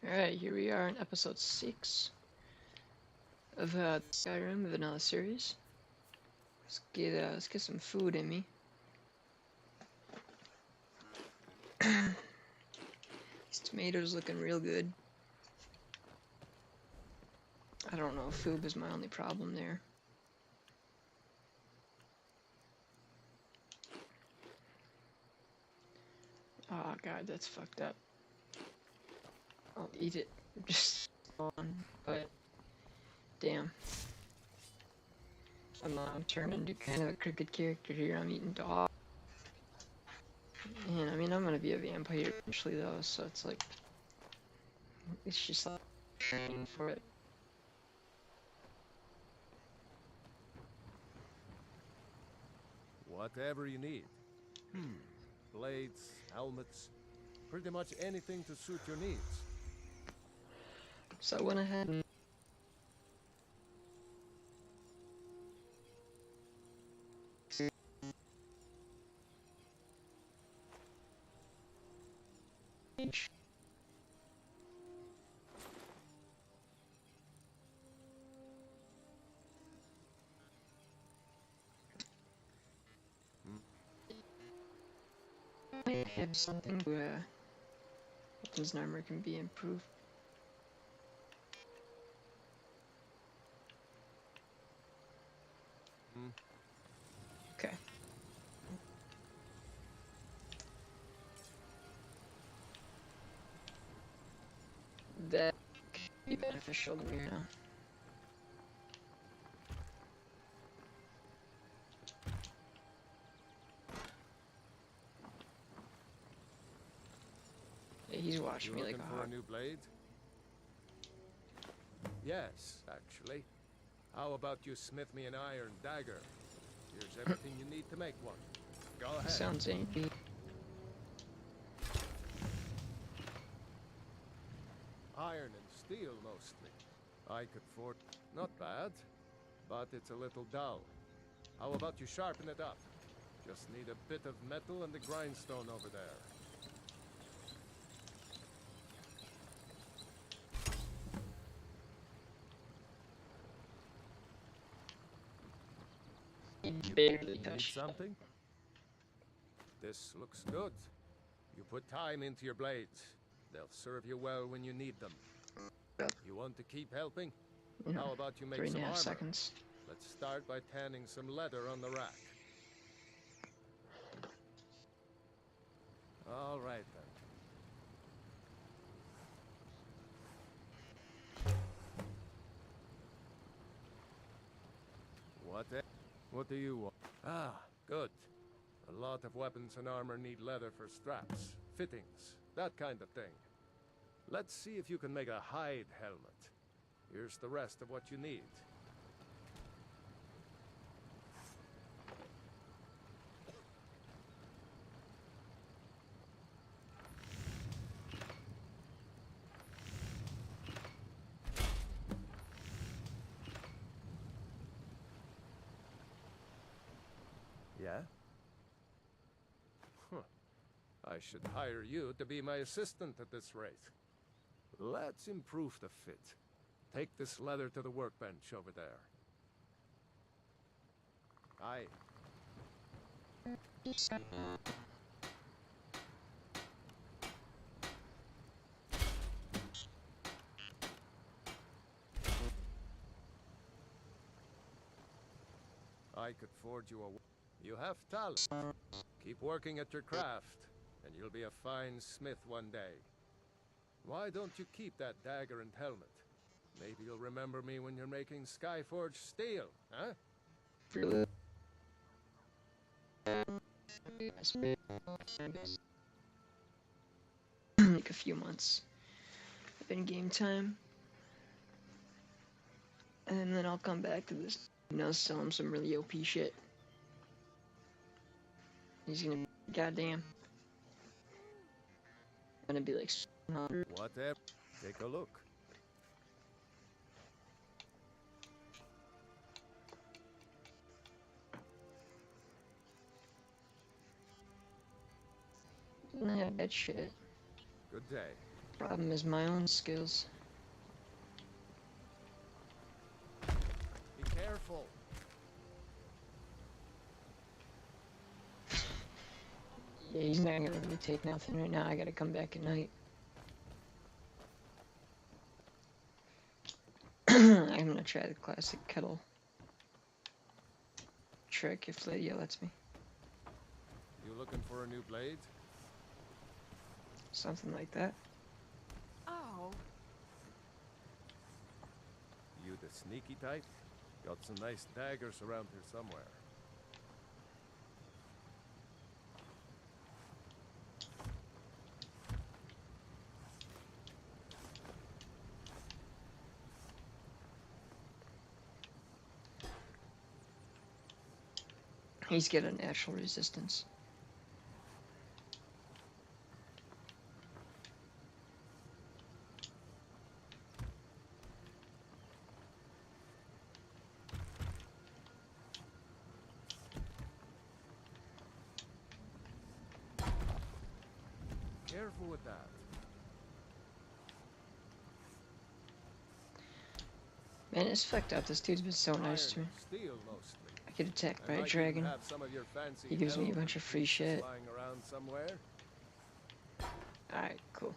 Alright, here we are in episode 6 of the Skyrim vanilla series. Let's get some food in me. These tomatoes looking real good. I don't know if food is my only problem there. Oh god, that's fucked up. I'll eat it. Just on, but damn. I'm turning into kind of a crooked character here. I'm eating dog. And I mean, I'm gonna be a vampire eventually though, so it's like, it's just like training for it. Whatever you need. Blades, helmets, pretty much anything to suit your needs. So I went ahead and have something where weapons and armor can be improved. Okay. That could be beneficial to me now. Yeah, he's watching me like Looking a for a hawk. new blade? Yes, actually. How about you smith me an iron dagger? Here's everything you need to make one. Go ahead. Sounds ancient. Iron and steel, mostly. I could forge... Not bad, but it's a little dull. How about you sharpen it up? Just need a bit of metal and the grindstone over there. He barely Need touched it. something? This looks good. You put time into your blades. They'll serve you well when you need them. You want to keep helping? You know, How about you make 3.5 some armor? seconds. Let's start by tanning some leather on the rack. All right then. What do you want? Ah, good. A lot of weapons and armor need leather for straps, fittings, that kind of thing. Let's see if you can make a hide helmet. Here's the rest of what you need. Yeah? Huh. I should hire you to be my assistant at this rate. Let's improve the fit. Take this leather to the workbench over there. Aye. I could forge you a... You have talent. Keep working at your craft, and you'll be a fine smith one day. Why don't you keep that dagger and helmet? Maybe you'll remember me when you're making Skyforge steel, huh? Really? Like a few months of in-game time. And then I'll come back to this. Sell him some really OP shit. He's gonna be goddamn. Gonna be like 100. Whatever. Take a look. Doesn't have that shit. Good day. Problem is my own skills. Be careful. Yeah, he's not gonna really take nothing right now. I gotta come back at night. I'm gonna try the classic kettle trick if Lydia lets me. You looking for a new blade? Something like that. Oh, You the sneaky type? Got some nice daggers around here somewhere. He's got a natural resistance. Careful with that. Man, it's fucked up. This dude's been so nice to me. Iron, steel mostly. I get attacked I by a might even dragon. have some of your fancy He gives me a elven bunch of free pieces shit. lying around somewhere. Alright, cool.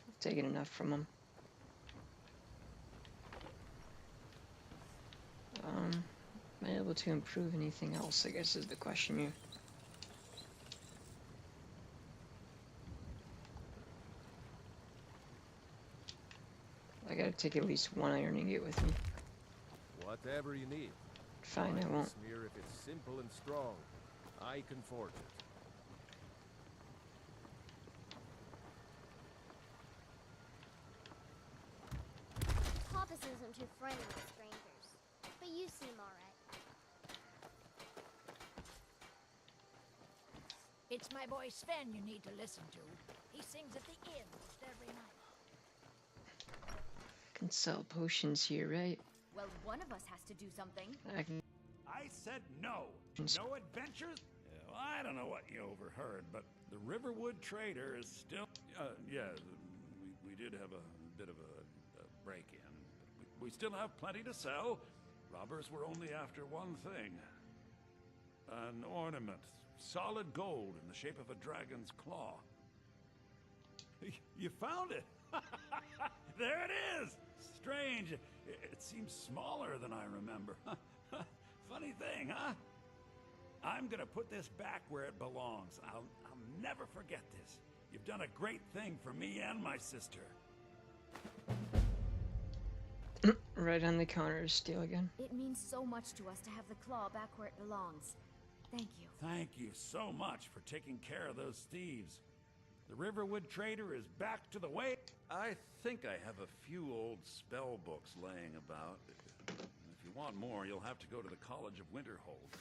I've taken enough from him. Am I able to improve anything else, I guess is the question here. I gotta take at least one iron ingot with me. Whatever you need. Fine, I Mine won't. smear if it's simple and strong. I can forge it. Poppus isn't too friendly with strangers, but you seem alright. it's my boy Sven you need to listen to. He sings at the inn most every night. Can sell potions here, right? Well, one of us has to do something. I can. I said no. No adventures? Yeah, well, I don't know what you overheard, but the Riverwood trader is still... we did have a bit of a break-in. We still have plenty to sell. Robbers were only after one thing. An ornament. Solid gold in the shape of a dragon's claw. You found it! There it is! Strange. It seems smaller than I remember. Funny thing, huh? I'm gonna put this back where it belongs. I'll never forget this. You've done a great thing for me and my sister. Right on the counter to steal again. It means so much to us to have the claw back where it belongs. Thank you. Thank you so much for taking care of those thieves. The Riverwood trader is back to the way. I think I have a few old spell books laying about. If you want more, you'll have to go to the College of Winterhold.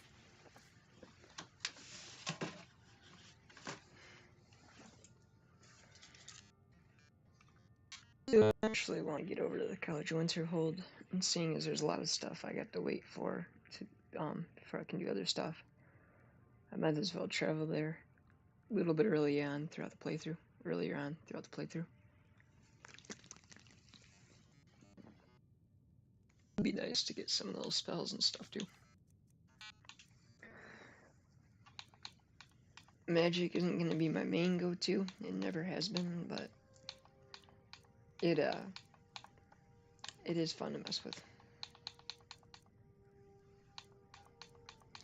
I actually want to get over to the College of Winterhold, and seeing as there's a lot of stuff I got to wait for to before I can do other stuff, I might as well travel there a little bit earlier on throughout the playthrough. It'd be nice to get some of those spells and stuff too. Magic isn't going to be my main go-to. It never has been, but it is fun to mess with.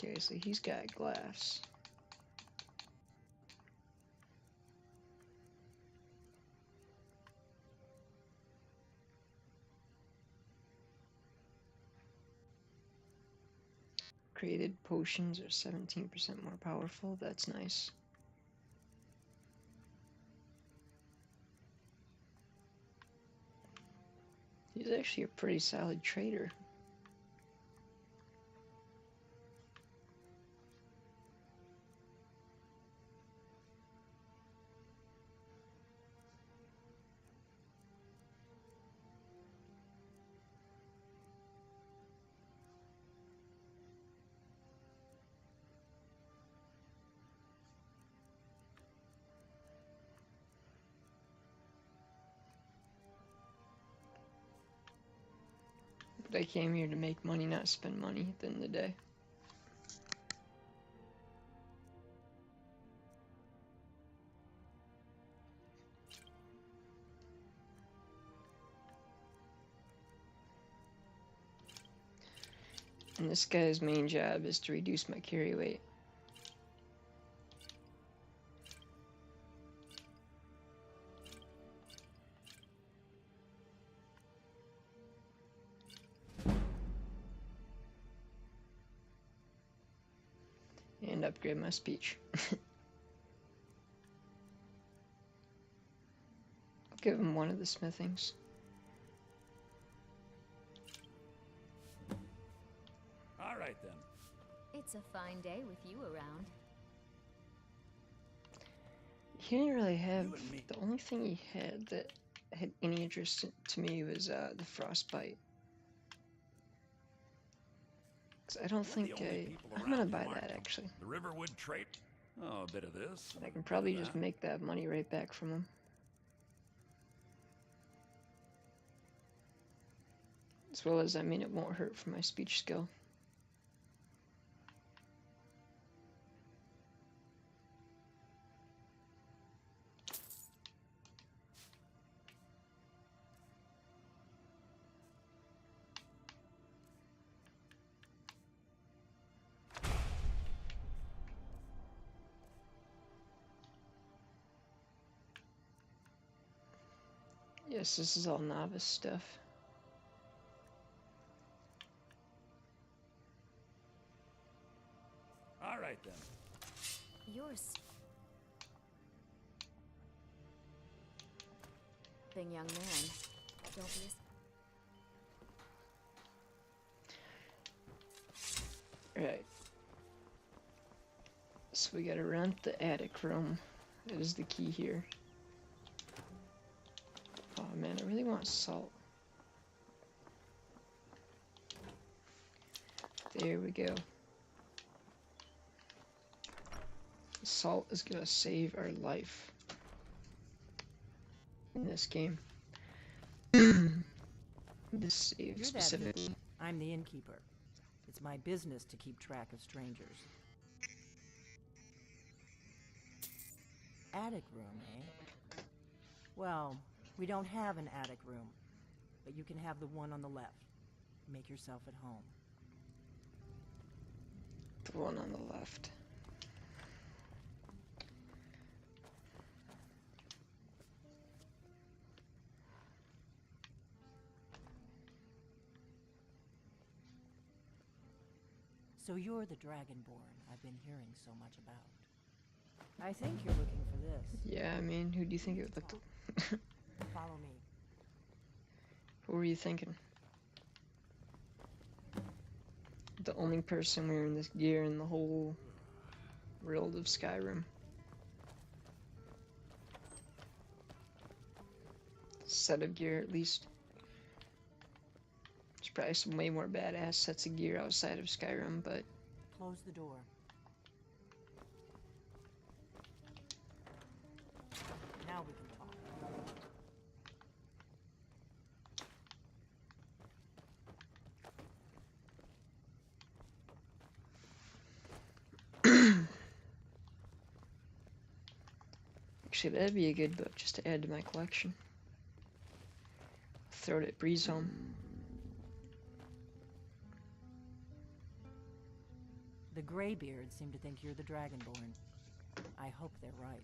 Okay, so he's got glass. Created potions are 17% more powerful. That's nice. He's actually a pretty solid trader. I came here to make money, not spend money at the end of the day. And this guy's main job is to reduce my carry weight. And upgrade my speech. I'll give him one of the smithings. All right then. It's a fine day with you around. He didn't really have. You and me. The only thing he had that had any interest to me was the frostbite. I don't We're the think only people I'm around gonna who buy aren't. that actually. The Riverwood trade. Oh, a bit of this. I can a bit probably of just that. make that money right back from him. As well as, I mean, it won't hurt for my speech skill. Yes, this is all novice stuff. All right then. Yours. Young man. Don't be Right. So we gotta rent the attic room. That is the key here. Oh man, I really want salt. There we go. Salt is gonna save our life in this game. This save You're that specifically. good. I'm the innkeeper. It's my business to keep track of strangers. Attic room, eh? Well, we don't have an attic room, but you can have the one on the left. Make yourself at home. The one on the left. So you're the Dragonborn I've been hearing so much about. I think you're looking for this. Yeah, I mean, who do you think it would look like? Follow me. What were you thinking? The only person wearing this gear in the whole world of Skyrim. Set of gear, at least. There's probably some way more badass sets of gear outside of Skyrim, but Close the door. Now we can talk. actually that'd be a good book just to add to my collection. Throw it at Breeze home. The Greybeards seem to think you're the Dragonborn. I hope they're right.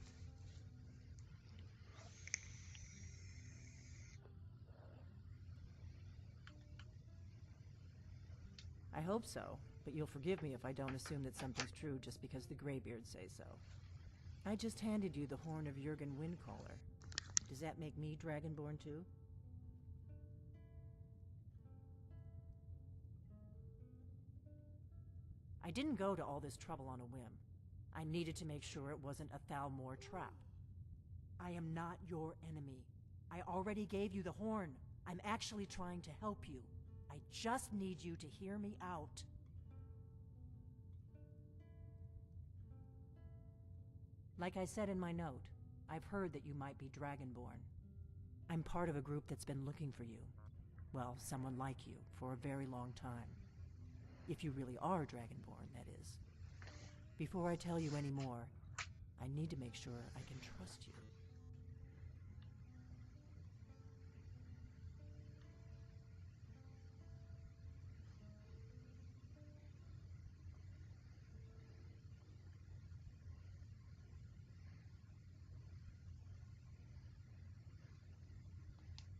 I hope so, but you'll forgive me if I don't assume that something's true just because the Greybeards say so. I just handed you the horn of Jurgen Windcaller. Does that make me Dragonborn too? I didn't go to all this trouble on a whim. I needed to make sure it wasn't a Thalmor trap. I am not your enemy. I already gave you the horn. I'm actually trying to help you. I just need you to hear me out. Like I said in my note, I've heard that you might be Dragonborn. I'm part of a group that's been looking for you. well, someone like you, for a very long time. If you really are Dragonborn, that is. Before I tell you any more, I need to make sure I can trust you.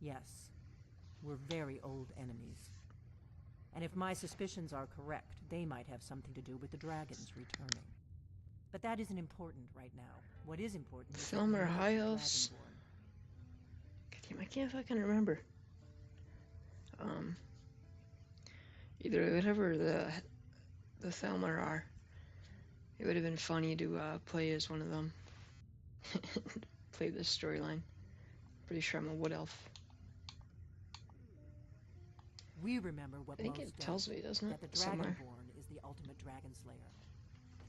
Yes, we're very old enemies. And if my suspicions are correct, they might have something to do with the dragons returning. But that isn't important right now. What is important is that you Thelmer meet High the Elves. Dragonborn. Damn, I can't fucking remember. Either whatever the Thelmer are, it would have been funny to play as one of them. Play this storyline. Pretty sure I'm a wood elf. We remember what I think most it tells don't, me, doesn't it? that the Somewhere. Dragonborn is the ultimate dragon slayer.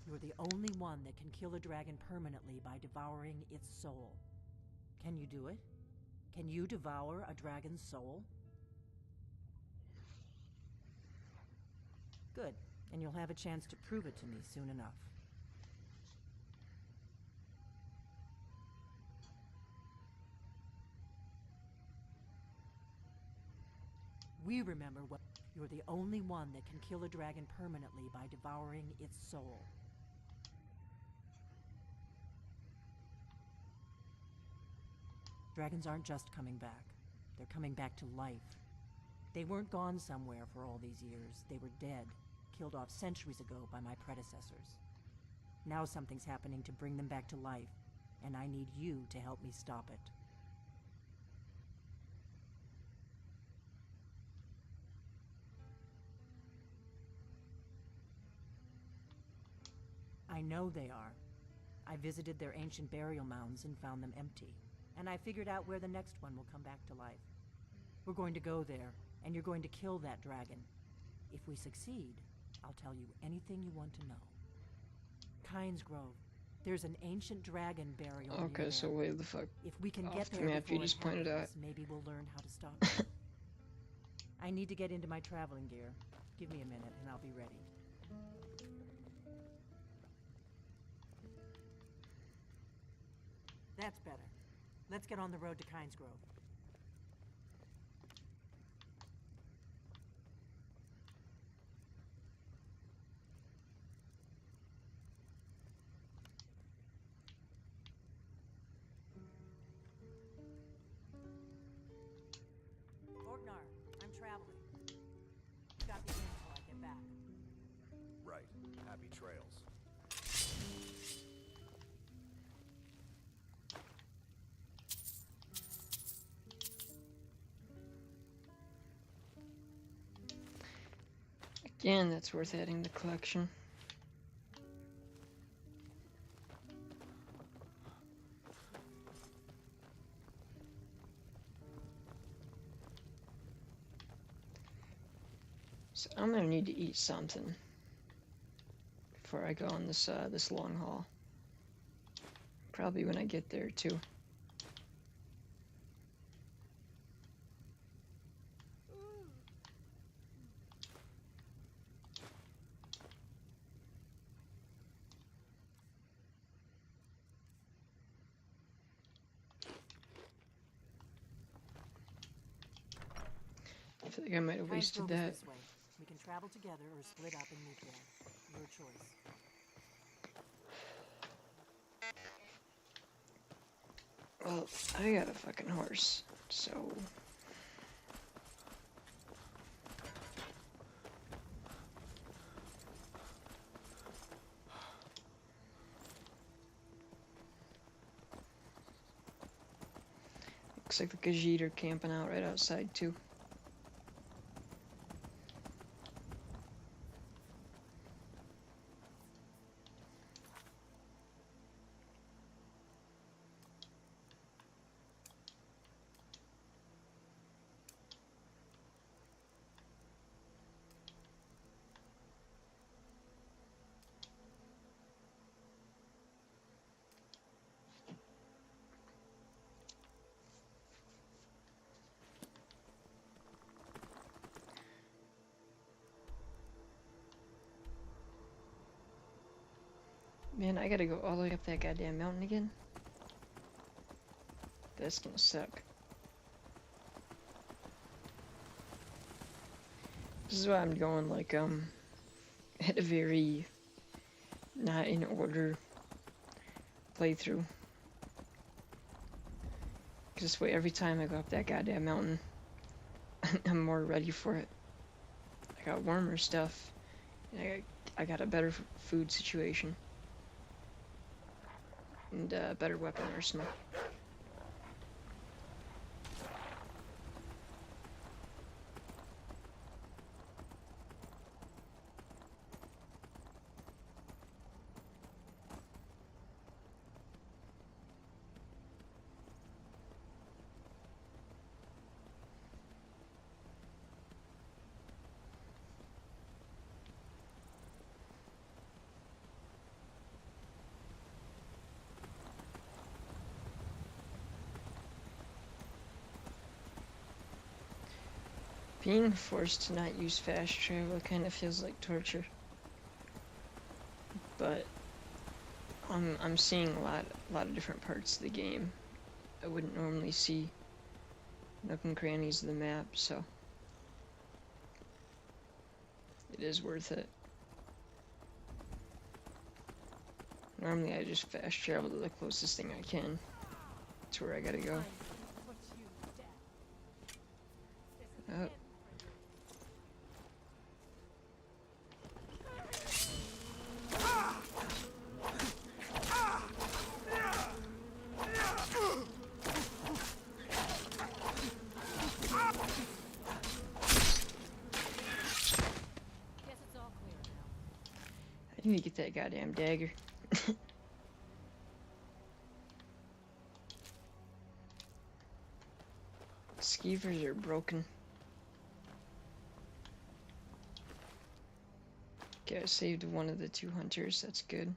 You're the only one that can kill a dragon permanently by devouring its soul. Can you do it? Can you devour a dragon's soul? Good, and you'll have a chance to prove it to me soon enough. We remember what... You're the only one that can kill a dragon permanently by devouring its soul. Dragons aren't just coming back. They're coming back to life. They weren't gone somewhere for all these years. They were dead, killed off centuries ago by my predecessors. Now something's happening to bring them back to life, and I need you to help me stop it. I know they are. I visited their ancient burial mounds and found them empty. And I figured out where the next one will come back to life. We're going to go there, and you're going to kill that dragon. If we succeed, I'll tell you anything you want to know. Kynes Grove. There's an ancient dragon burial near Okay, there. so way the fuck If we can off get the there map you before just it pointed happens, out. maybe we'll learn how to stop it. I need to get into my traveling gear. Give me a minute, and I'll be ready. That's better. Let's get on the road to Kynes Grove. Orgnar, I'm traveling. Got the inn until I get back. Right. Happy trails. Again, that's worth adding to the collection. So I'm gonna need to eat something before I go on this this long haul. Probably when I get there too. I feel like I might have Kynes wasted Grove is that. this way. We can travel together or split up and meet there. Your choice. Well, I got a fucking horse, so... Looks like the Khajiit are camping out right outside, too. Man, I gotta go all the way up that goddamn mountain again. That's gonna suck. This is why I'm going like at a very not in order playthrough. Cause this way every time I go up that goddamn mountain, I'm more ready for it. I got warmer stuff. And I got a better food situation. And a better weapon arsenal. Being forced to not use fast travel kind of feels like torture. But I'm seeing a lot of different parts of the game I wouldn't normally see. Nook and crannies of the map, so it is worth it. Normally I just fast travel to the closest thing I can to where I gotta go. Oh. I need to get that goddamn dagger. Skeevers are broken. Okay, I saved one of the 2 hunters, that's good.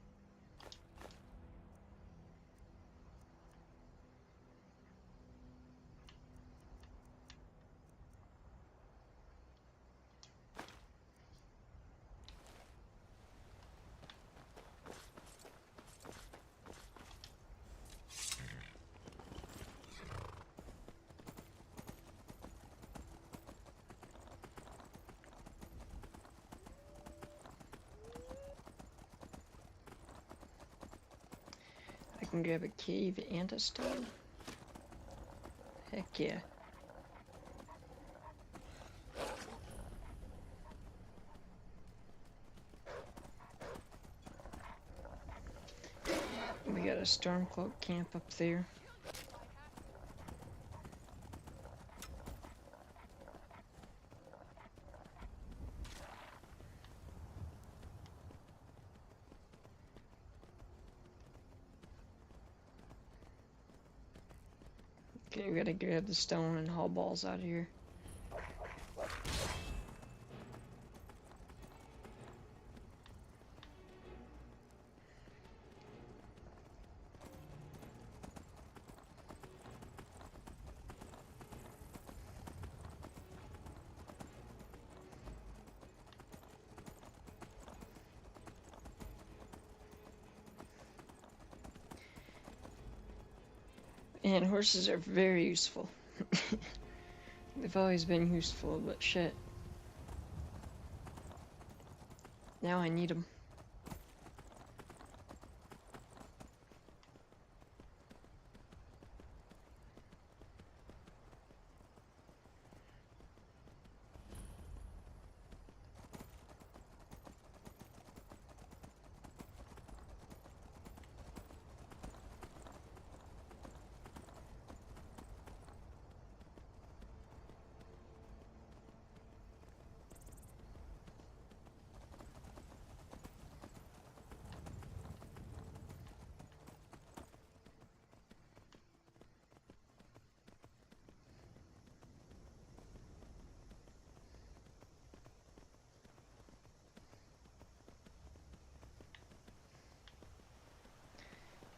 I can grab a cave and a stone. Heck yeah. We got a Stormcloak camp up there. Okay, we gotta grab the stone and haul balls out of here. And horses are very useful. They've always been useful, but shit. Now I need them.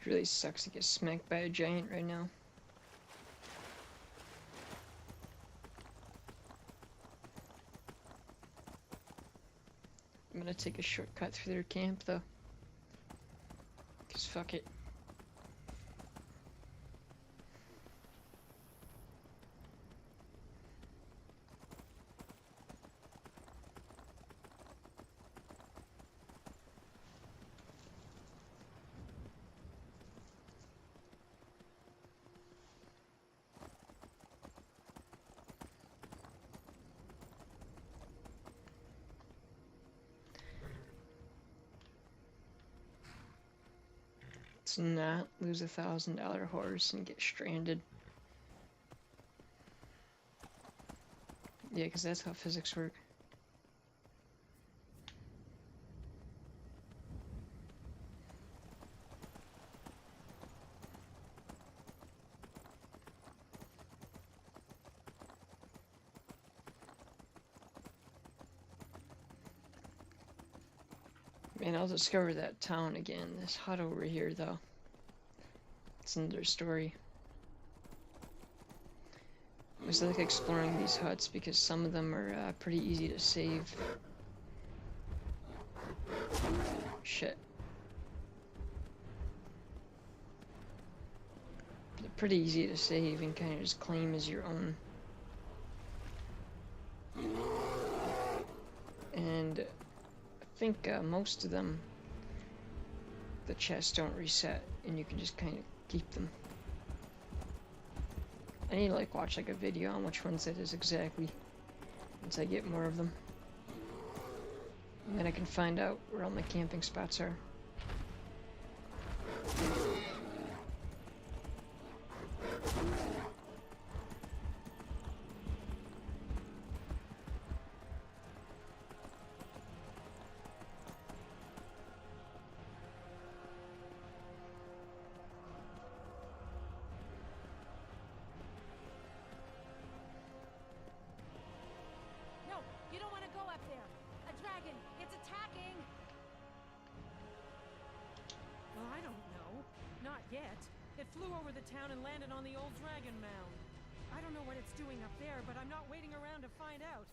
It really sucks to get smacked by a giant right now. I'm gonna take a shortcut through their camp though. 'Cause fuck it. Let's not lose $1,000 horse and get stranded. Yeah, because that's how physics work. Man, I'll discover that town again. This hut over here, though. It's another story. It was like exploring these huts because some of them are pretty easy to save. Shit. They're pretty easy to save and kind of just claim as your own. And I think most of them, the chests don't reset and you can just kind of keep them. I need to like watch like a video on which ones it is exactly once I get more of them. And then I can find out where all my camping spots are. It flew over the town and landed on the old dragon mound. I don't know what it's doing up there, but I'm not waiting around to find out.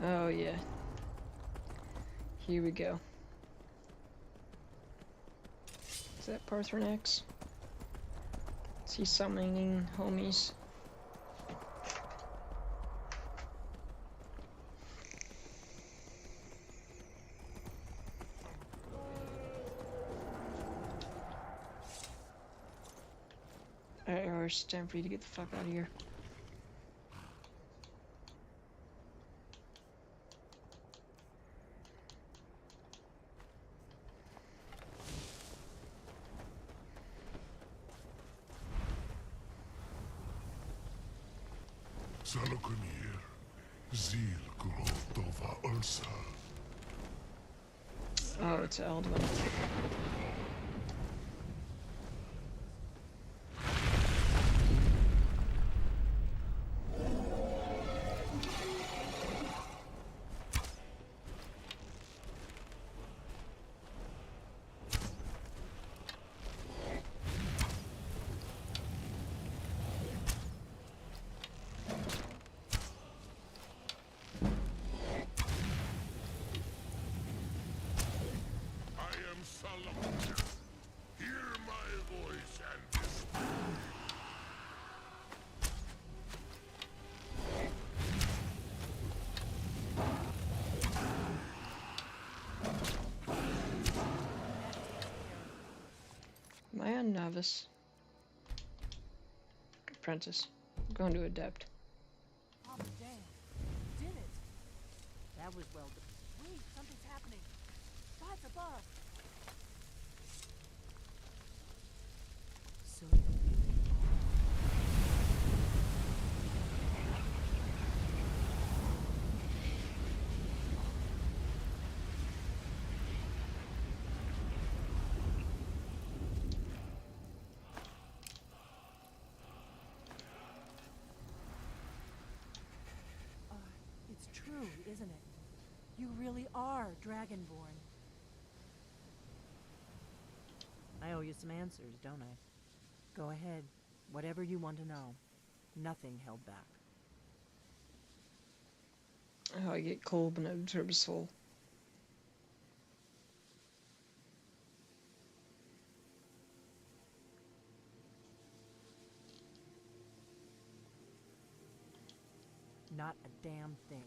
Oh yeah. Here we go. Is that Parthronax? Is he summoning homies? Alright, horse, time for you to get the fuck out of here. Salokunir, Zil Grotova Ursa. Oh, it's Eldwin. Hear my voice and whisper. Am I on novice? Apprentice. I'm going to adept. Oh, damn. Did it. That was well done. Wait, something's happening. Spots above. So you really isn't it? You really are Dragonborn. I owe you some answers, don't I? Go ahead. Whatever you want to know. Nothing held back. How I get cold when I absorb a soul. Not a damn thing.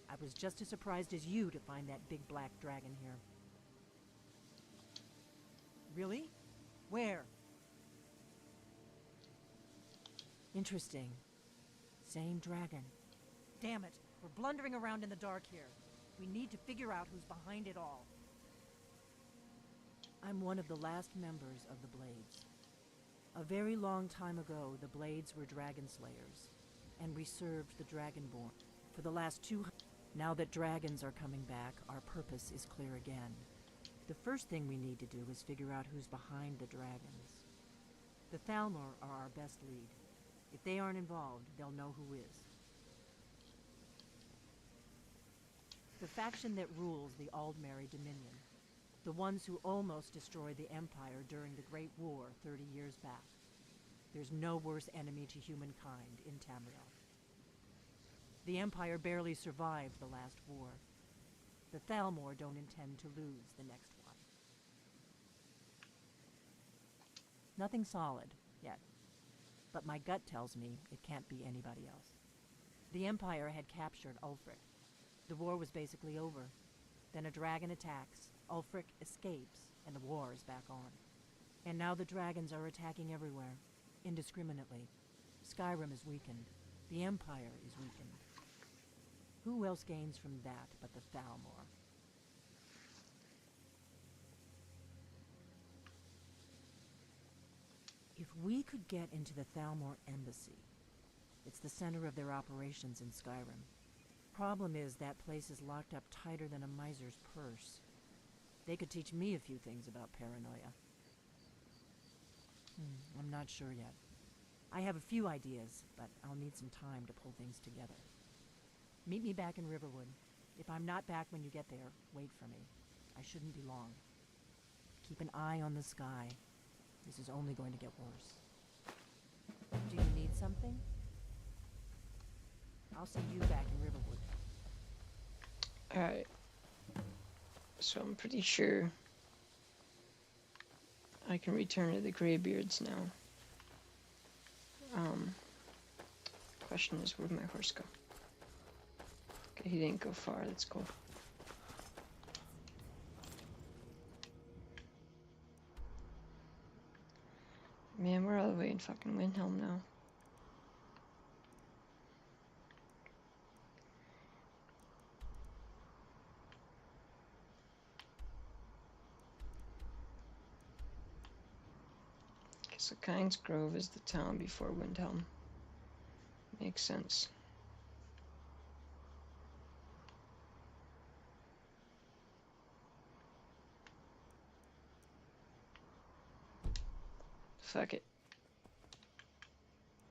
I was just as surprised as you to find that big black dragon here. Really? Where? Interesting. Same dragon. Damn it, we're blundering around in the dark here. We need to figure out who's behind it all. I'm one of the last members of the Blades. A very long time ago, the Blades were dragon slayers, and we served the Dragonborn. For the last 200... Now that dragons are coming back, our purpose is clear again. The first thing we need to do is figure out who's behind the dragons. The Thalmor are our best lead. If they aren't involved, they'll know who is. The faction that rules the Aldmeri Dominion. The ones who almost destroyed the Empire during the Great War 30 years back. There's no worse enemy to humankind in Tamriel. The Empire barely survived the last war. The Thalmor don't intend to lose the next one. Nothing solid, yet. But my gut tells me it can't be anybody else. The Empire had captured Ulfric. The war was basically over. Then a dragon attacks, Ulfric escapes, and the war is back on. And now the dragons are attacking everywhere, indiscriminately. Skyrim is weakened. The Empire is weakened. Who else gains from that but the Thalmor? If we could get into the Thalmor embassy, it's the center of their operations in Skyrim. Problem is, that place is locked up tighter than a miser's purse. They could teach me a few things about paranoia. I'm not sure yet. I have a few ideas, but I'll need some time to pull things together. Meet me back in Riverwood. If I'm not back when you get there, wait for me. I shouldn't be long. Keep an eye on the sky. This is only going to get worse. Do you need something? I'll see you back in Riverwood. Alright. So I'm pretty sure I can return to the Greybeards now. Question is, where'd my horse go? Okay, he didn't go far, that's cool. Man, we're all the way in fucking Windhelm now. So Kynes Grove is the town before Windhelm. Makes sense. Fuck it.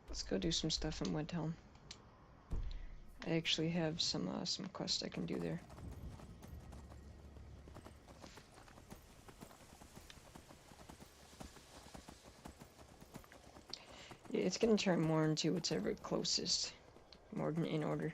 Let's go do some stuff in Windhelm. I actually have some quests I can do there. Yeah, it's gonna turn more into whatever closest, more than in order.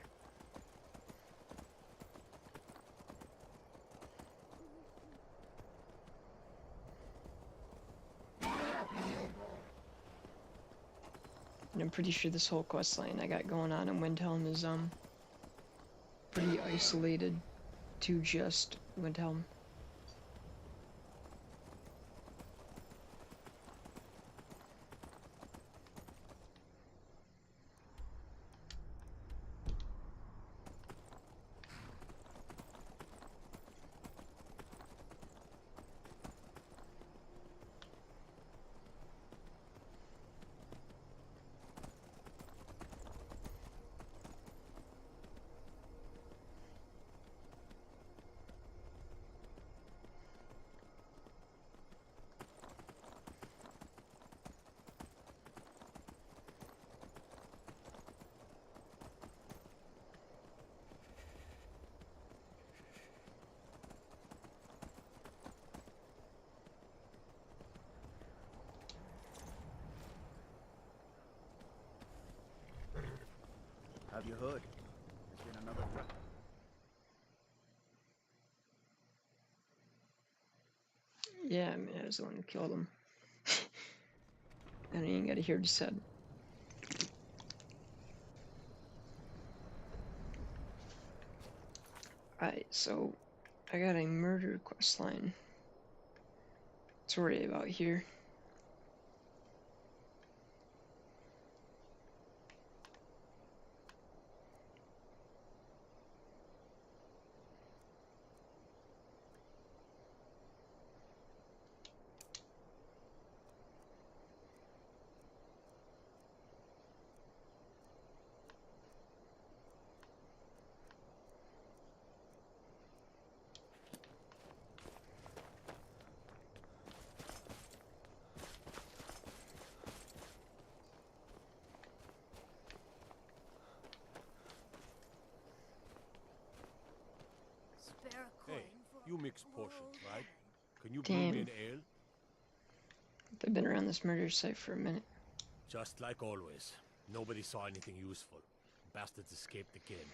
And I'm pretty sure this whole quest line I got going on in Windhelm is pretty isolated to just Windhelm. Have you heard? There's been another trap. Yeah, I mean, I was the one who killed him. And I ain't gotta hear what he said. Alright, so I got a murder questline to worry about here. Spare a coin Hey, for you mix a potions, old right? hag. Can you brew me Damn. an ale? They've been around this murder site for a minute. Just like always. Nobody saw anything useful. Bastards escaped again.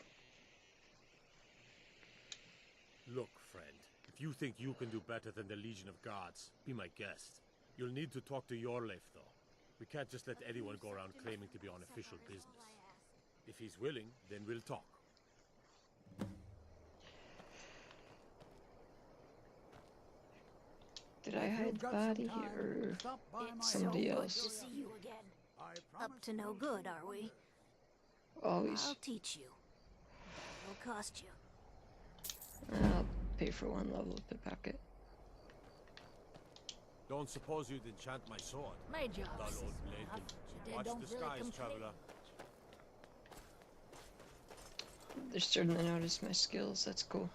Look, friend. If you think you can do better than the Legion of Guards, be my guest. You'll need to talk to Yorleif, though. We can't just let anyone go around claiming to be on official business. If he's willing, then we'll talk. Did I hide the body or It's somebody so good else? to see you again. Up to no good, are we? Always. I'll teach you. It'll cost you. I'll pay for one level of pickpocket. Don't suppose you'd enchant my sword? My job Dull is old blade. enough. The dead Watch don't the really skies, complain. traveler. They're starting to notice my skills, that's cool.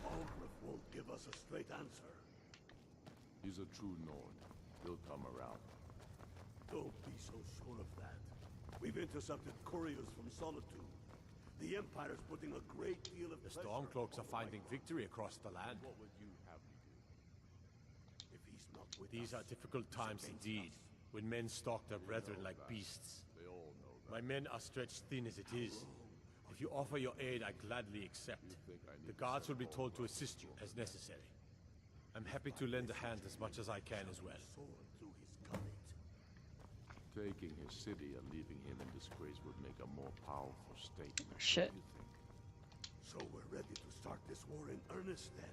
Ulfric won't give us a straight answer. He's a true Nord. He'll come around. Don't be so sure of that. We've intercepted couriers from Solitude. The Empire's putting a great deal of The pressure Stormcloaks are on finding White victory across the land. What would you have me do? If he's not with These us, are difficult he's times against indeed, us. when men stalk their brethren like beasts. They all know that. My men are stretched thin as it is. If you offer your aid, I gladly accept. The guards will be told to assist you as necessary. I'm happy to lend a hand as much as I can as well. Sword through his gullet. Taking his city and leaving him in disgrace would make a more powerful state. Shit. What do you think? So we're ready to start this war in earnest then.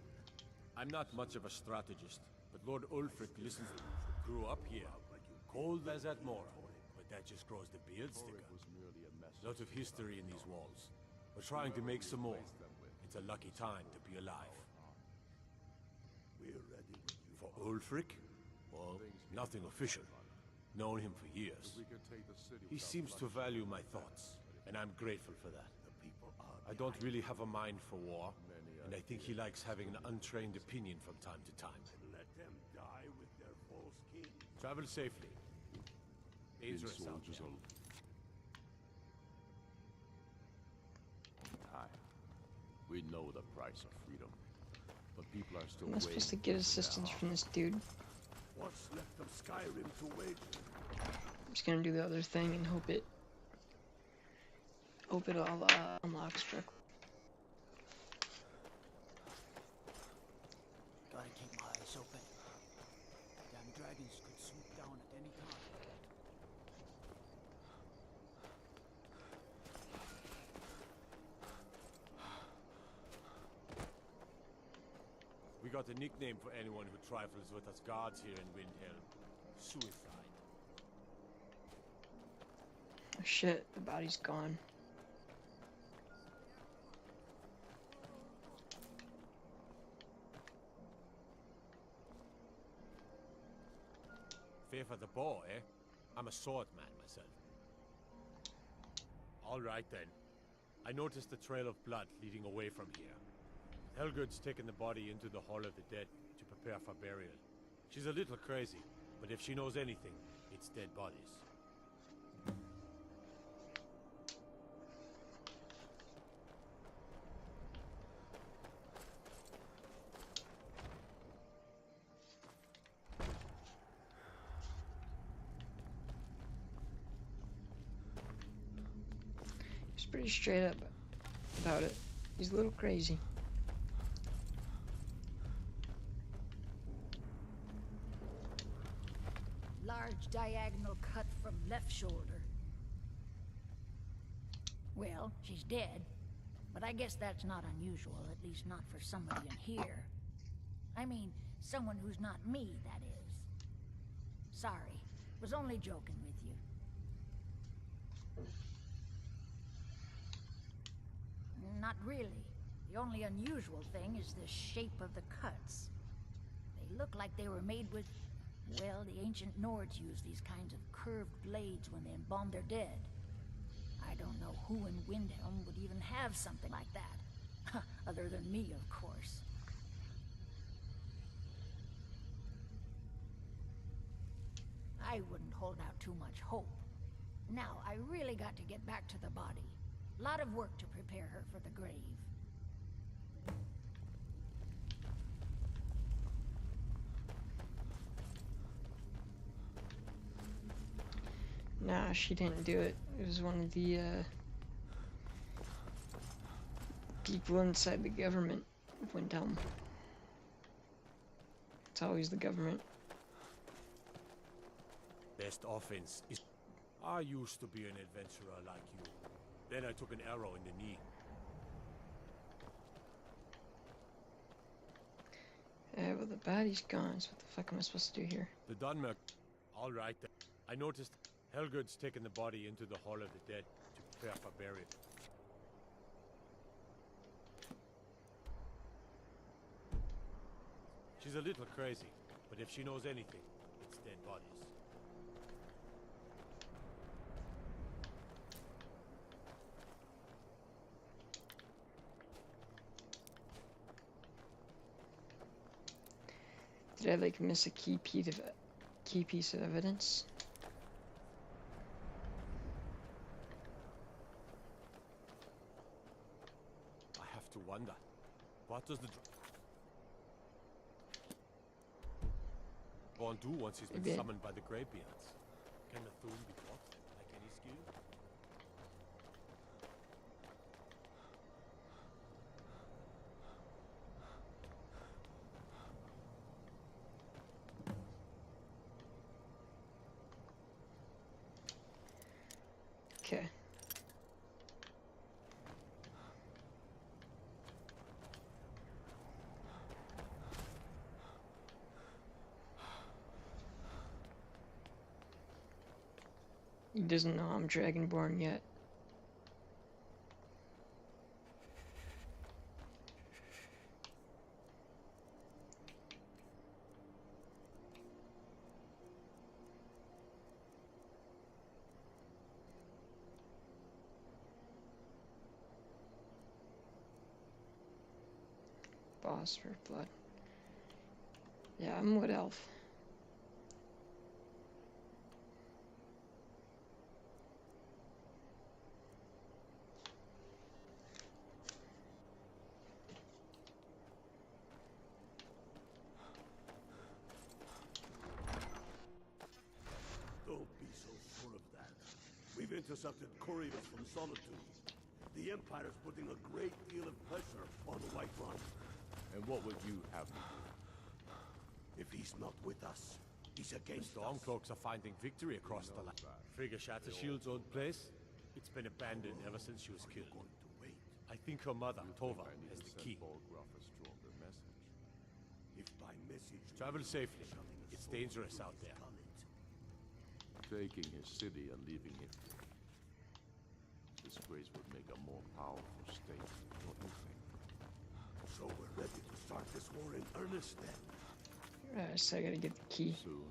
I'm not much of a strategist, but Lord Ulfric listens. Grew up here, cold as at Mora, but that just grows the beard Ulfric thicker. was merely a messenger. Lot of history in these walls. We're trying to make some more. It's a lucky time to be alive. We're ready when you For Ulfric? Well, nothing official. Known him for years. We can take the city He without seems to bloodshed. value my thoughts, and I'm grateful for that. the people are I don't really have a mind for war, and I think he likes having an untrained opinion from time to time. let them die with their false king. Travel safely. These Aid's rest out soldiers there. are time. We know the price of freedom, but people are still I'm not supposed to get assistance from this dude. What's left of Skyrim to wage? I'm just gonna do the other thing and hope it all unlocks correctly. Gotta keep my eyes open. Damn dragons could swoop down at any time. We got a nickname for anyone who trifles with us guards here in Winterhold. Suicide. Oh shit, the body's gone. Fear for the bow, eh? I'm a swordman myself. All right then. I noticed a trail of blood leading away from here. Helgud's taken the body into the Hall of the Dead to prepare for burial. She's a little crazy, but if she knows anything, it's dead bodies. pretty straight up about it. He's a little crazy. Large diagonal cut from left shoulder. Well, she's dead, but I guess that's not unusual, at least not for somebody in here. I mean, someone who's not me, that is. Sorry, was only joking with you. Not really. The only unusual thing is the shape of the cuts. They look like they were made with... Well, the ancient Nords used these kinds of curved blades when they embalmed their dead. I don't know who in Windhelm would even have something like that. Other than me, of course. I wouldn't hold out too much hope. Now, I really got to get back to the body. Lot of work to prepare her for the grave. Nah, she didn't do it. It was one of the people inside the government went down. It's always the government. Best offense is... I used to be an adventurer like you. Then I took an arrow in the knee. Well, the body's gone, so what the fuck am I supposed to do here? The Dunmer... All right then. I noticed Helgud's taken the body into the Hall of the Dead to prepare for burial. She's a little crazy, but if she knows anything, it's dead bodies. Did I like miss a key piece of evidence? I have to wonder, what does the Dragon do once he's been summoned by the Greybeards? Can the Thune be taught, like any skill? Okay. He doesn't know I'm Dragonborn yet. Boss for blood. Yeah, I'm Wood Elf. Don't be so sure of that. We've intercepted couriers from Solitude. The Empire's putting a great deal of pressure on the White Run. And what would you have me do? If he's not with us, he's against The us. Stormcloaks are finding victory across the land. Frigga Shattershield's old place? It's been abandoned ever since she was killed. Going to wait. I think her mother, Tova, I need has to the send key. Bolgraf a stronger message. If by message... Travel safely. It's dangerous out there. Taking his city and leaving it. Disgrace would make a more powerful state, don't you think? So we're ready to start this war in earnest then? So I gotta get the key. Soon.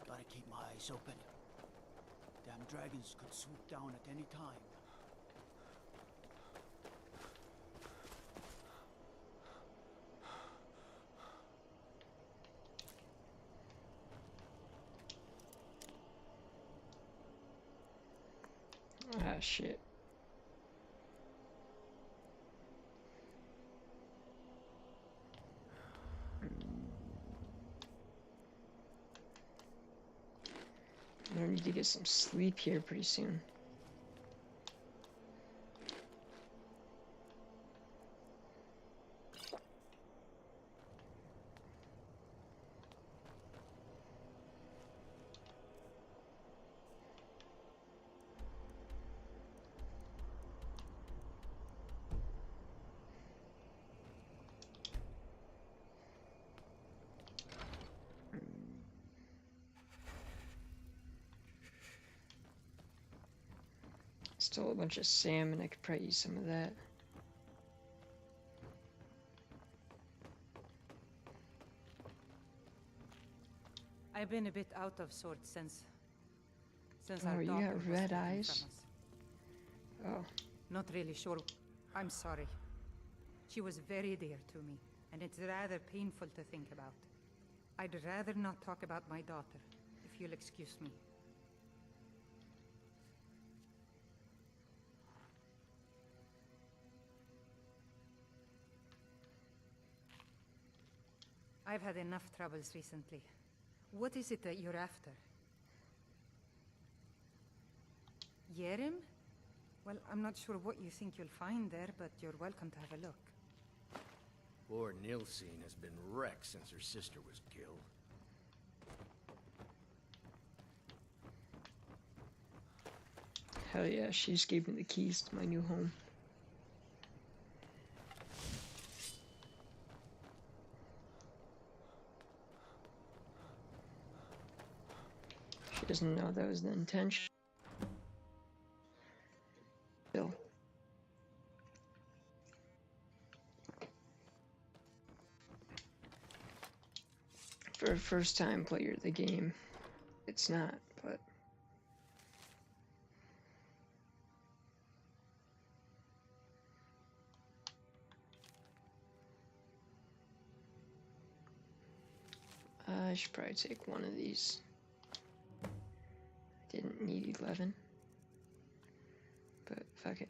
Gotta keep my eyes open. Damn dragons could swoop down at any time. Ah, shit. I'm gonna need to get some sleep here pretty soon. Stole a bunch of salmon, I could probably use some of that. I've been a bit out of sorts since Oh, our you daughter got was red taken eyes? from us. Oh, Not really sure. I'm sorry. She was very dear to me, and it's rather painful to think about. I'd rather not talk about my daughter, if you'll excuse me. I've had enough troubles recently. What is it that you're after? Yerim? Well, I'm not sure what you think you'll find there, but you're welcome to have a look. Poor Nilsine has been wrecked since her sister was killed. hell yeah, she just gave me the keys to my new home. She doesn't know that was the intention. Still. For a first time player of the game, it's not, but I should probably take one of these. Didn't need 11, but fuck it.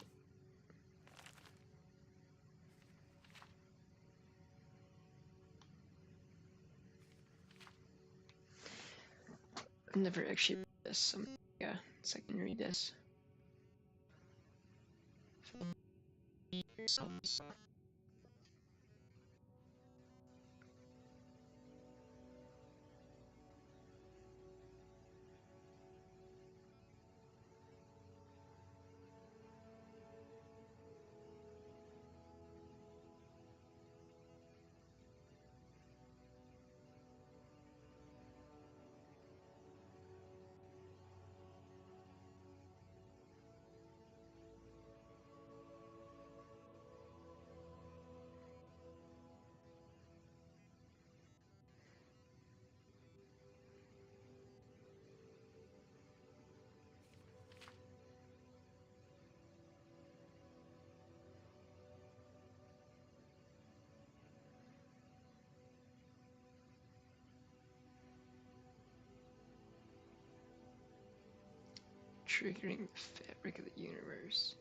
I've never actually read this, so yeah, so I can read this. Triggering the fabric of the universe.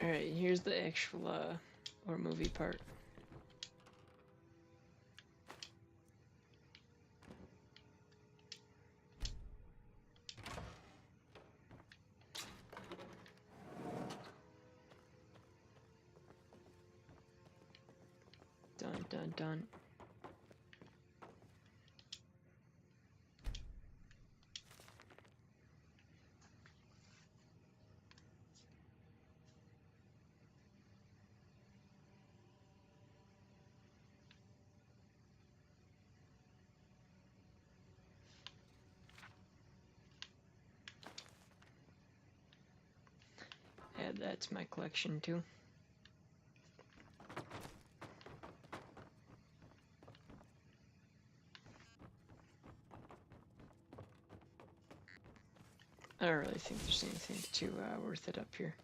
Alright, here's the actual, or movie part. Dun dun dun. Add that to my collection too. I don't really think there's anything too worth it up here.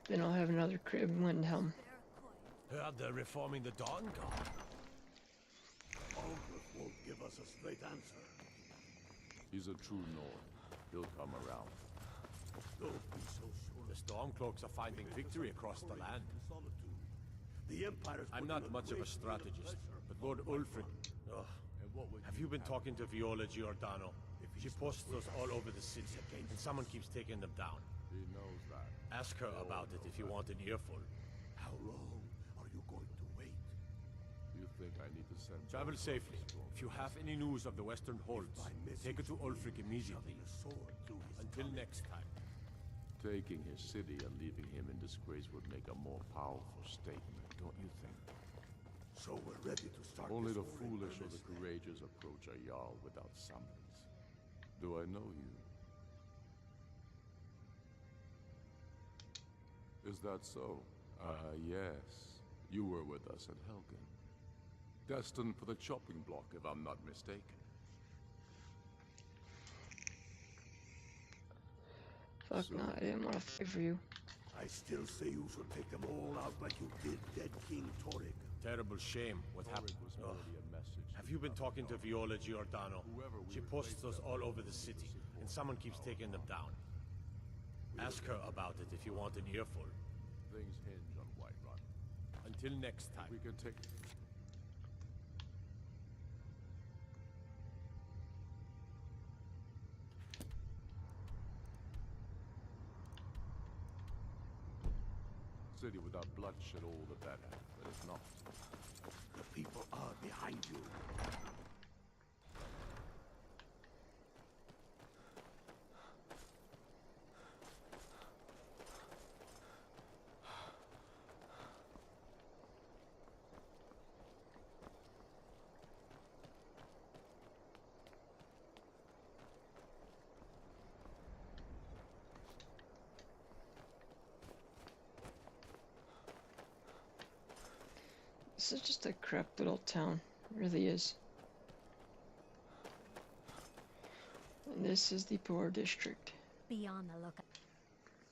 Then I'll have another crib in Windhelm. Heard they're reforming the Dawn Guard. Ulrich won't give us a straight answer. He's a true Nord. He'll come around. Don't be so sure. The Stormcloaks are finding victory across the land. The Empire's I'm not much of a strategist, but Lord Ulfric... Ugh. Have you been talking to Viola Giordano? She posts us all over the city, and someone keeps taking them down. He knows that. Ask her about it if you want an earful. How long are you going to wait? You think I need to send... Travel safely. If you have any news of the Western Holds, take it to Ulfric immediately. Until next time. Taking his city and leaving him in disgrace would make a more powerful statement, don't you think? So we're ready to start. Only the foolish or the courageous approach a Jarl without summons. Do I know you? Is that so? Yes. You were with us at Helgen. Destined for the chopping block, if I'm not mistaken. Fuck no, I didn't want to fight for you. I still say you should take them all out like you did dead King Torrig. Terrible shame what happened. Have you been talking to Viola Giordano? She posts us all over the city, and someone keeps taking them down. Ask her about it if you want an earful. Things hinge on Whiterun. Until next time. We can take... City without bloodshed, all the better. But if not... The people are behind you. This is just a crap little town. It really is. And this is the poor district. Be on the lookout.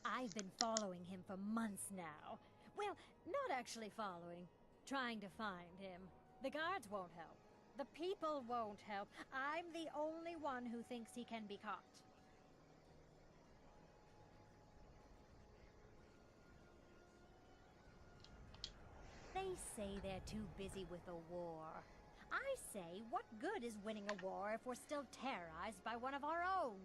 I've been following him for months now. Well, not actually following. Trying to find him. The guards won't help. The people won't help. I'm the only one who thinks he can be caught. They say they're too busy with the war. I say, what good is winning a war if we're still terrorized by one of our own?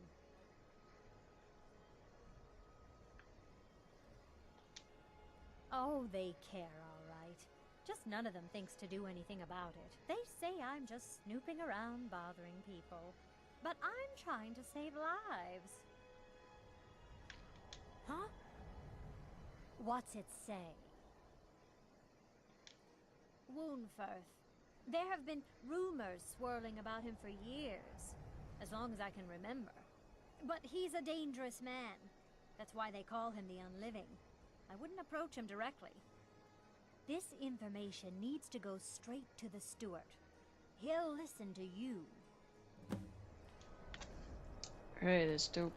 Oh, they care, all right. Just none of them thinks to do anything about it. They say I'm just snooping around bothering people. But I'm trying to save lives. Huh? What's it say? Woundfirth. There have been rumors swirling about him for years, as long as I can remember. But he's a dangerous man. That's why they call him the Unliving. I wouldn't approach him directly. This information needs to go straight to the steward. He'll listen to you. Alright, that's dope.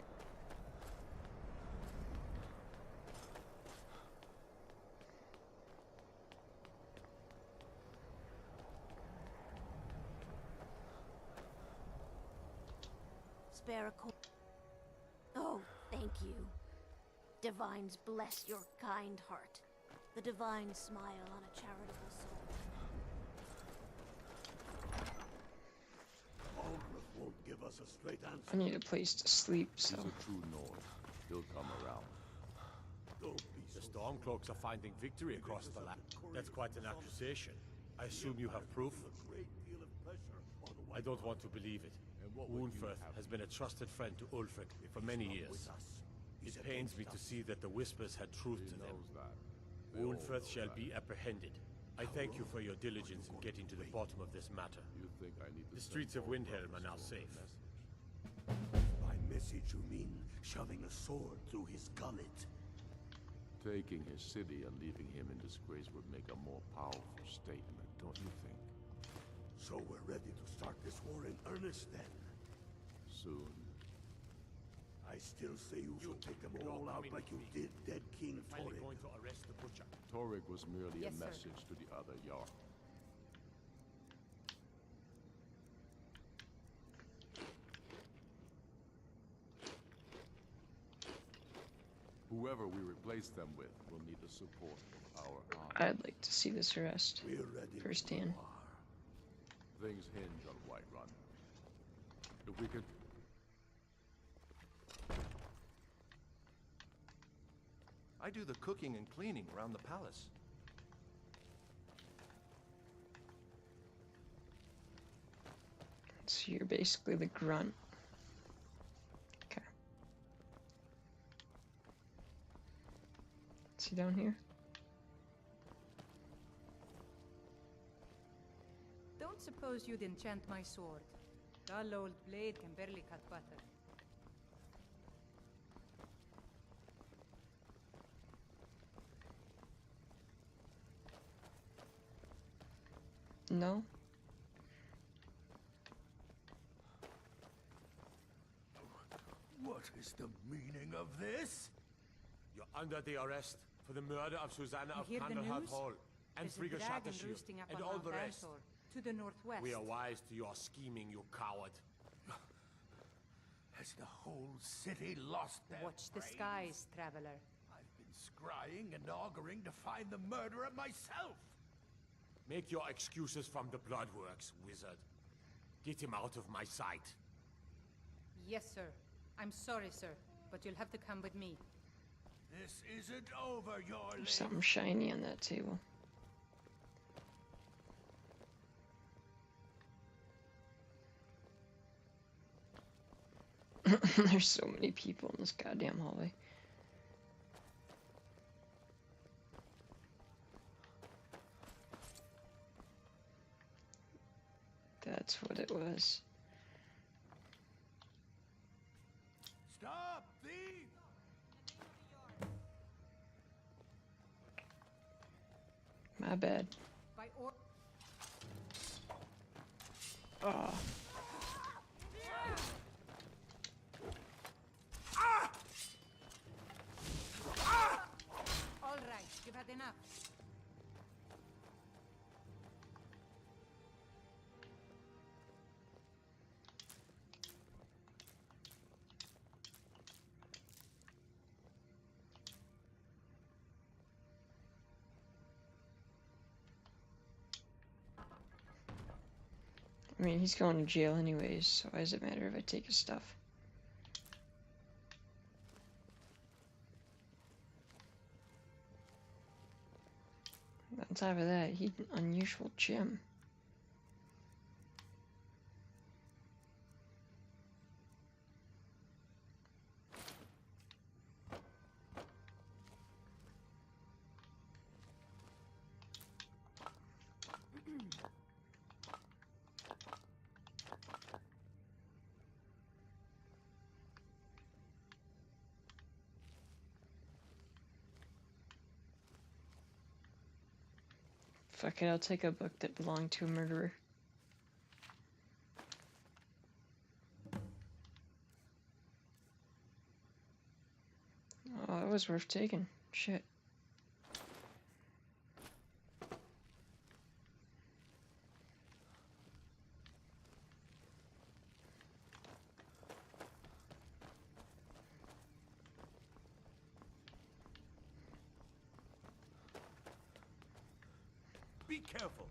Spare a coin. Oh, thank you. Divines bless your kind heart. The divine smile on a charitable soul. Ulrich won't give us a straight answer. I need a place to sleep, so... He's a true Nord. He'll come around. The Stormcloaks are finding victory across the land. That's quite an accusation. I assume you have proof? I don't want to believe it. Woundfirth has been a trusted friend to Ulfric for many years. is It pains me against to us. see that the Whispers had truth to them. They all Unferth know shall that. be apprehended. I thank you for your diligence in getting to the bottom of this matter. You think I need to The send streets of more Windhelm are brothers now to safe. the message? By message you mean shoving a sword through his gullet. Taking his city and leaving him in disgrace would make a more powerful statement, don't you think? So we're ready to start this war in earnest then. Soon. I still say you should take them all out like you did dead King Finally Torrik. going to arrest the butcher. Torrik was merely Yes, a sir. message to the other Jarl. Whoever we replace them with will need the support of our army. I'd like to see this arrest We're ready firsthand. Things hinge on Whiterun. If we could... I do the cooking and cleaning around the palace. So you're basically the grunt. Okay. See down here? Don't suppose you'd enchant my sword. Dull old blade can barely cut butter. No? What is the meaning of this? You're under the arrest for the murder of Susanna of You hear the Candlehearth news? Hall and There's a Frigga dragon Shattershield roosting up and on all Mount the rest. Antor, to the northwest. We are wise to your scheming, you coward. Has the whole city lost their Watch the brains? skies, traveler. I've been scrying and auguring to find the murderer myself. Make your excuses from the bloodworks, wizard. Get him out of my sight. Yes, sir. I'm sorry, sir, but you'll have to come with me. This isn't over, your There's something shiny on that table. There's so many people in this goddamn hallway. That's what it was. Stop, thief! My bad. By or Oh. all right, you've had enough. I mean, he's going to jail anyways, so why does it matter if I take his stuff? On top of that, he's an unusual gem. Fuck it, I'll take a book that belonged to a murderer. Oh, that was worth taking. Shit. Be careful.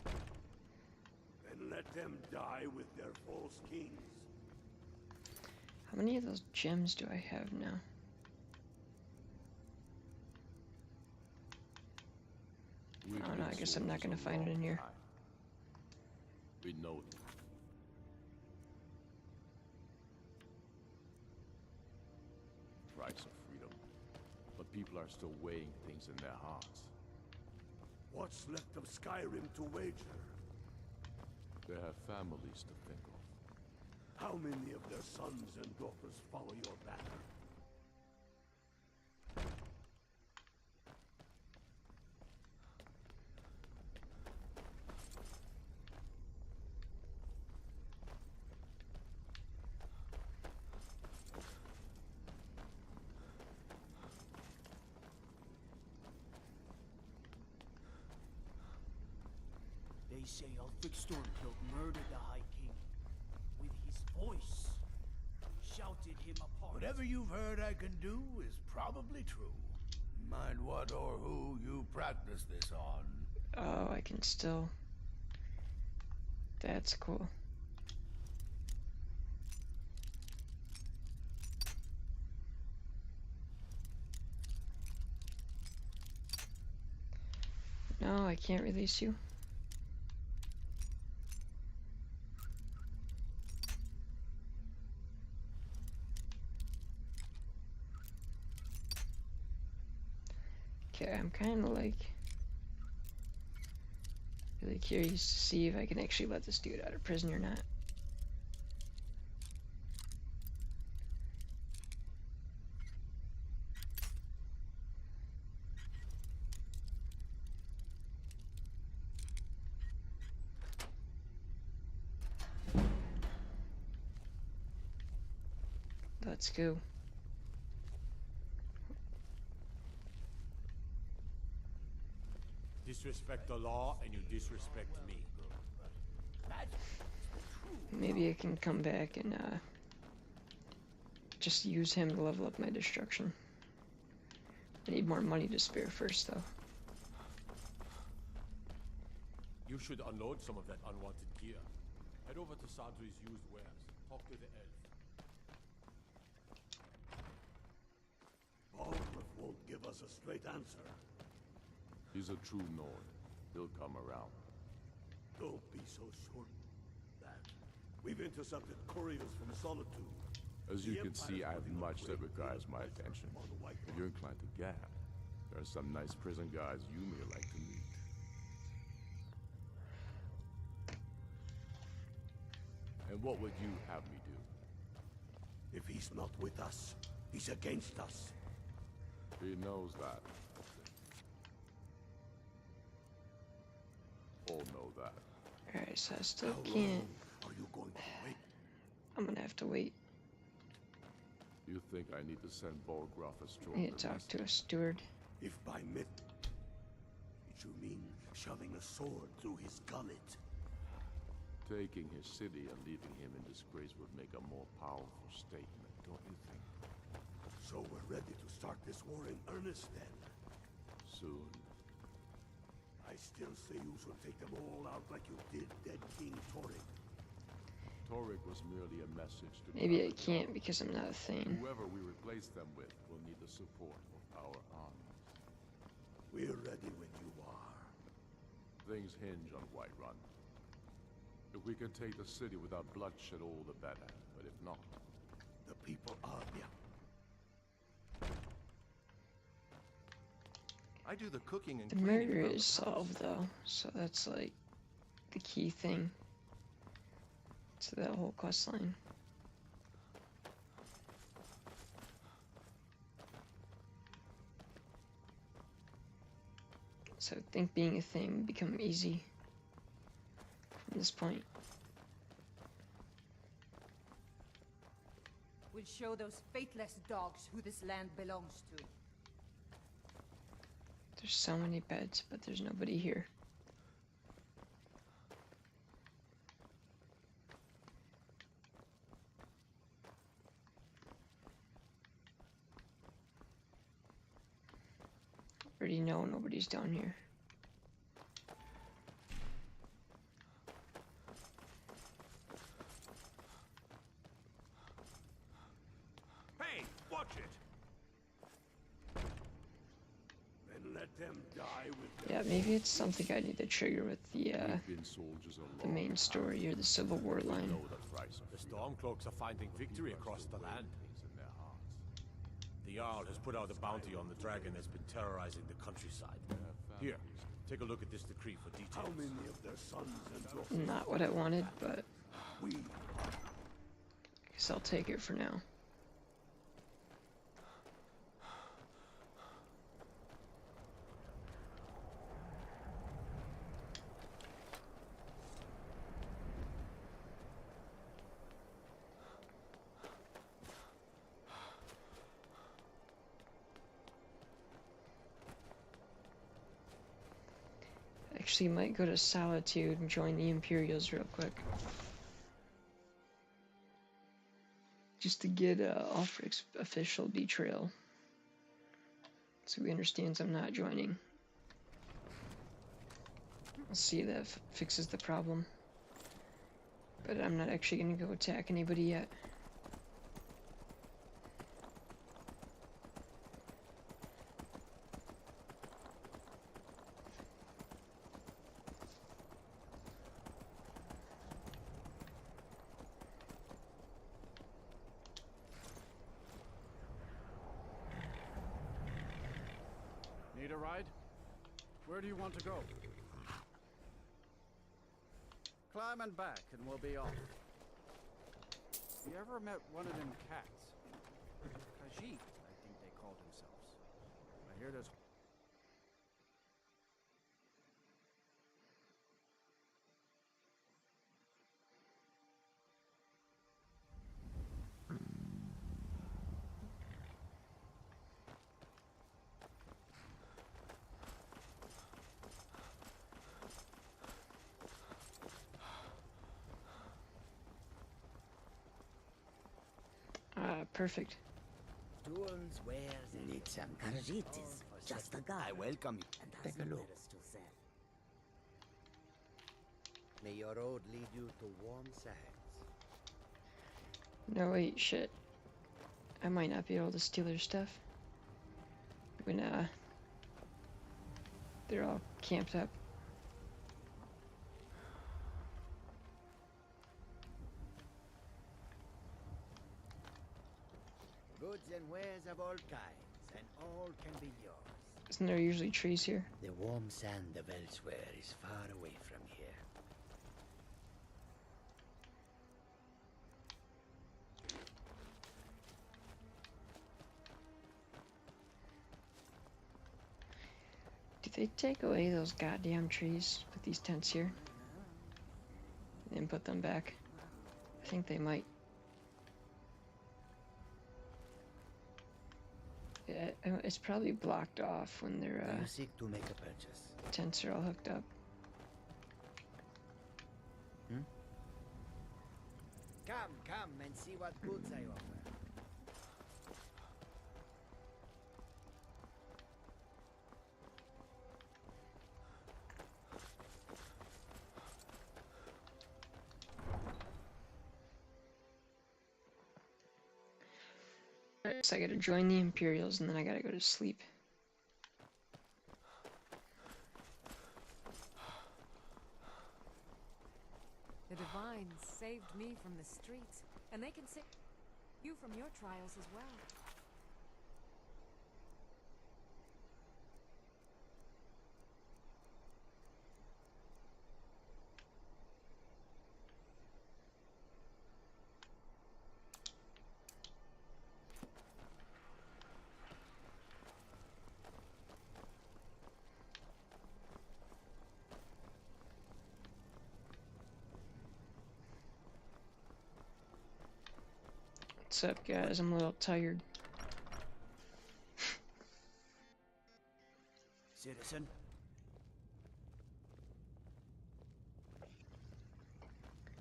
And let them die with their false kings. How many of those gems do I have now? I don't know, I guess I'm not gonna find it in here. We know them. people are still weighing things in their hearts. What's left of Skyrim to wager? They have families to think of. How many of their sons and daughters follow your banner? They say Ulfric Stormcloak murdered the High King. With his voice. Shouted him apart. Whatever you've heard I can do is probably true. Mind what or who you practice this on. Oh, I can still... That's cool. No, I can't release you. Okay, I'm kind of like really curious to see if I can actually let this dude out of prison or not. Let's go. Disrespect the law and you disrespect me. Maybe I can come back and just use him to level up my destruction. I need more money to spare first, though. You should unload some of that unwanted gear. Head over to Sadri's used wares. Talk to the elf. Balgruuf won't give us a straight answer. He's a true Nord. He'll come around. Don't be so sure that. We've intercepted couriers from Solitude. As you can see, I have much that requires my attention. If you're inclined to gab, there are some nice prison guards you may like to meet. And what would you have me do? If he's not with us, he's against us. He knows that. All know that. Alright, so I still can't. Are you going to wait? I'm gonna have to wait. You think I need to send Balgruuf a stroke? I need to talk to a steward. If by myth, you mean shoving a sword through his gullet. Taking his city and leaving him in disgrace would make a more powerful statement, don't you think? So we're ready to start this war in earnest then? Soon. I still say you should take them all out like you did dead King Torrik. Torrik was merely a message to... Maybe I can't because I'm not a Thane. Whoever we replace them with will need the support of our armies. We're ready when you are. Things hinge on Whiterun. If we can take the city without bloodshed, all the better. But if not... The people are... Yeah. I do the cooking and The cleaning murder around the is house. solved, though, so that's like the key thing to that whole quest line. So I think being a Thane would become easy from this point. We'll show those faithless dogs who this land belongs to. There's so many beds, but there's nobody here. Already know nobody's down here. Hey, watch it! Let them die with Yeah, maybe it's something I need to trigger with the main story or the Civil War line. The Stormcloaks are finding victory across the land. The Jarl has put out a bounty on the dragon that's been terrorizing the countryside. Here, take a look at this decree for details. How many of their sons and daughters? Not what I wanted, but We guess I'll take it for now. Actually, might go to Solitude and join the Imperials real quick. Just to get Ulfric's official betrayal. So he understands I'm not joining. I'll see if that fixes the problem. But I'm not actually going to go attack anybody yet. Need a ride? Where do you want to go? Climb and back and we'll be off. You ever met one of them cats? Khajiit, I think they call themselves. I hear there's... Perfect. Tools, wares, need some Khajiit is just the guy. I welcome you. And take a look. May your road lead you to warm sands. No, wait, shit. I might not be able to steal their stuff. When, they're all camped up. Goods and wares of all kinds, and all can be yours. Isn't there usually trees here? The warm sand of elsewhere is far away from here. Did they take away those goddamn trees with these tents here? And put them back? I think they might. Yeah, it's probably blocked off when their You seek to make a purchase. tents are all hooked up. Come and see what goods I offer. So I gotta join the Imperials and then I gotta go to sleep. The Divines saved me from the streets, and they can save you from your trials as well. What's up, guys? I'm a little tired. Citizen?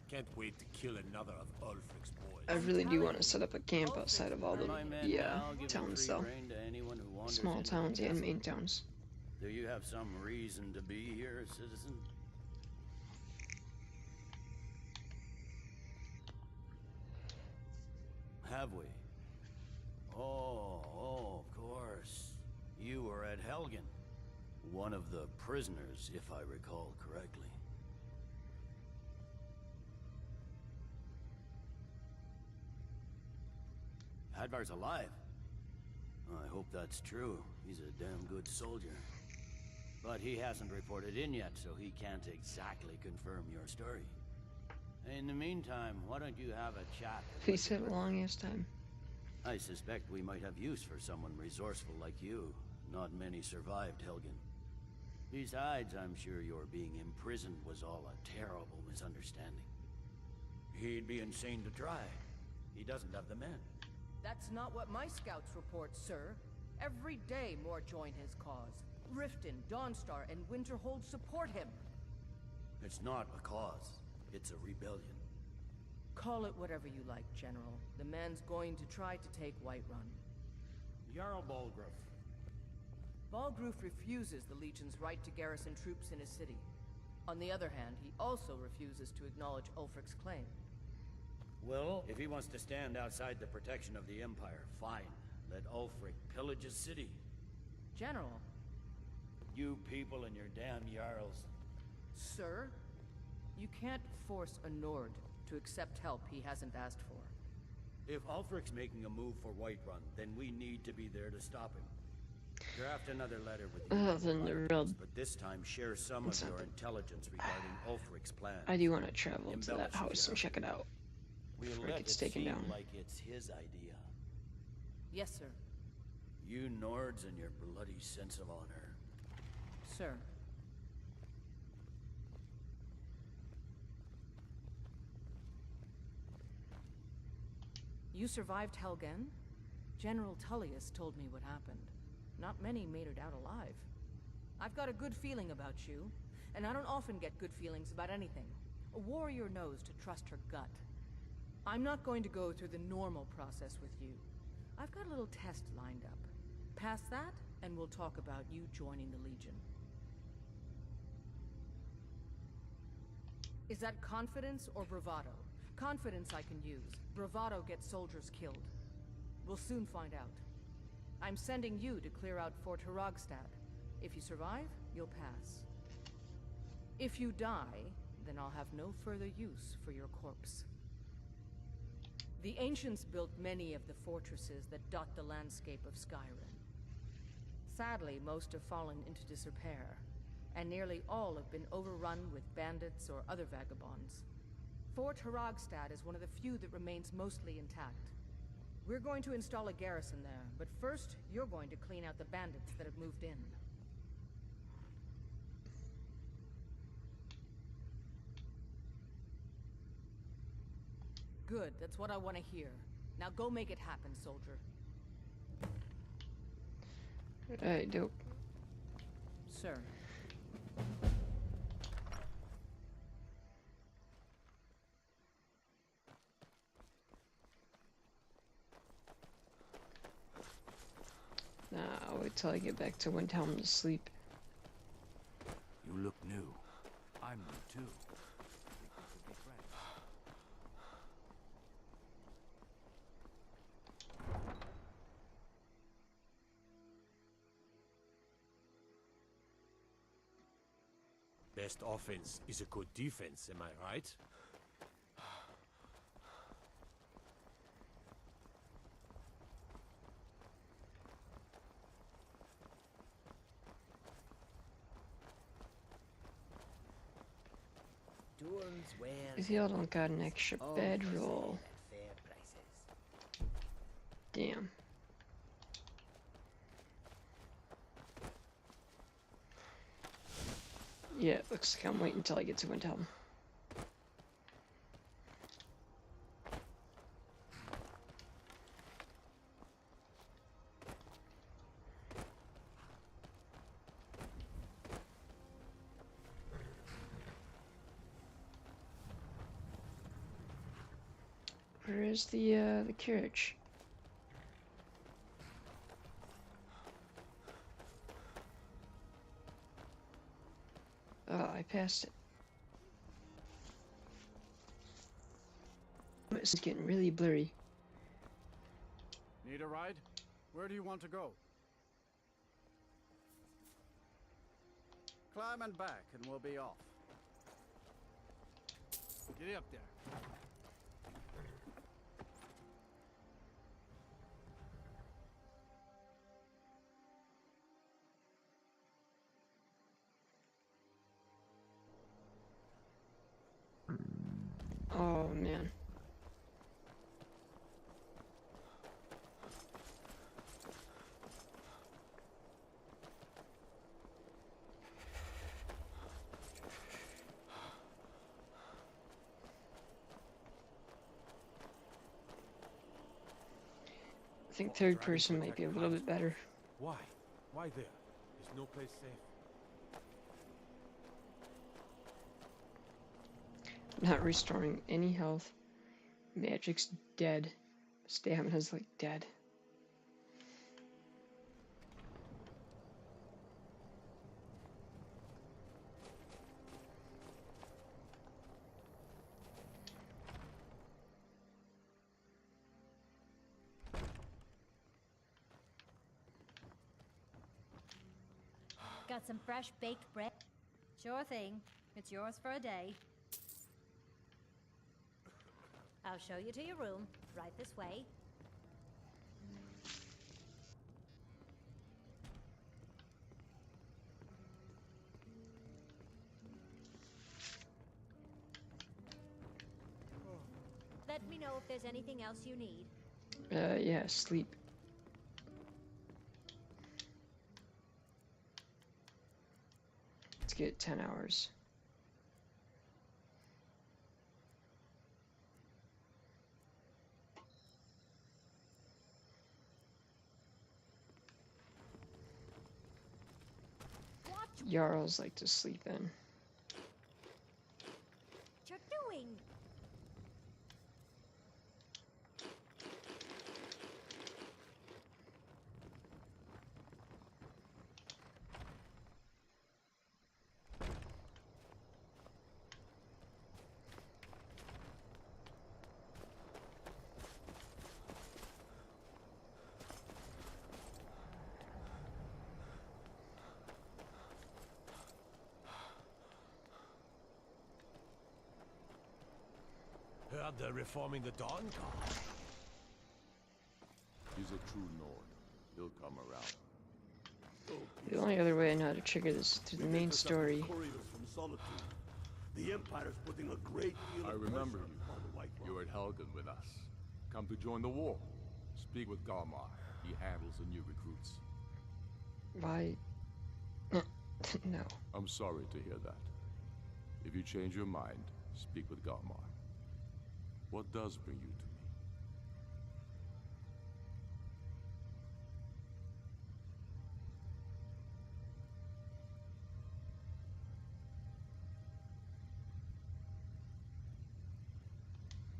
Can't wait to kill another of Ulfric's boys. I really do want to set up a camp outside of all the towns, though. Small towns and main towns. Do you have some reason to be here, citizen? Have we? Oh, of course. You were at Helgen. One of the prisoners, if I recall correctly. Hadvar's alive. I hope that's true. He's a damn good soldier. But he hasn't reported in yet, so he can't exactly confirm your story. In the meantime, why don't you have a chat? Please have a long ass time. I suspect we might have use for someone resourceful like you. Not many survived, Helgen. Besides, I'm sure your being imprisoned was all a terrible misunderstanding. He'd be insane to try. He doesn't have the men. That's not what my scouts report, sir. Every day more join his cause. Riften, Dawnstar, and Winterhold support him. It's not a cause. It's a rebellion. Call it whatever you like, General. The man's going to try to take Whiterun. Jarl Balgruuf. Balgruuf refuses the Legion's right to garrison troops in his city. On the other hand, he also refuses to acknowledge Ulfric's claim. Well, if he wants to stand outside the protection of the Empire, fine. Let Ulfric pillage his city. General. You people and your damn Jarls. Sir? You can't force a Nord to accept help he hasn't asked for. If Ulfric's making a move for Whiterun, then we need to be there to stop him. Draft another letter with but this time share some of your intelligence regarding Ulfric's plan. I do want to travel to that house and check it out before it gets taken down. Like it's his idea. Yes, sir. You Nords and your bloody sense of honor. Sir. You survived Helgen? General Tullius told me what happened. Not many made it out alive. I've got a good feeling about you, and I don't often get good feelings about anything. A warrior knows to trust her gut. I'm not going to go through the normal process with you. I've got a little test lined up. Pass that, and we'll talk about you joining the Legion. Is that confidence or bravado? Confidence I can use. Bravado gets soldiers killed. We'll soon find out. I'm sending you to clear out Fort Hrogstad. If you survive, you'll pass. If you die, then I'll have no further use for your corpse. The ancients built many of the fortresses that dot the landscape of Skyrim. Sadly, most have fallen into disrepair, and nearly all have been overrun with bandits or other vagabonds. Fort Hrogstad is one of the few that remains mostly intact. We're going to install a garrison there, but first, you're going to clean out the bandits that have moved in. Good, that's what I want to hear. Now go make it happen, soldier. Alright, dope. Sir. Nah, I'll wait till I get back to Windhelm to sleep. You look new. I'm new too. I think we could be friends. Best offense is a good defense, am I right? If y'all don't got an extra bedroll. Damn. Yeah, it looks like I'm waiting until I get to Windhelm. Where is the carriage? Oh, I passed it. This is getting really blurry. Need a ride? Where do you want to go? Climb and back and we'll be off. Get up there. Oh man. I think third person might be a little bit better. Why? Why there? Is no place safe? Not restoring any health. Magic's dead. Stamina's like dead. Got some fresh baked bread? Sure thing. It's yours for a day. I'll show you to your room. Right this way. Let me know if there's anything else you need. Yeah, sleep. Let's get 10 hours. Jarls like to sleep in. What you're doing? Heard they're reforming the Dawn Guard. He's a true Nord. He'll come around. The only other way I know how to trigger this through the main story. The Empire's putting a great deal I of remember pressure on the White you. You were at Helgen with us. Come to join the war. Speak with Galmar. He handles the new recruits. Why? No. I'm sorry to hear that. If you change your mind, speak with Galmar. What does bring you to me?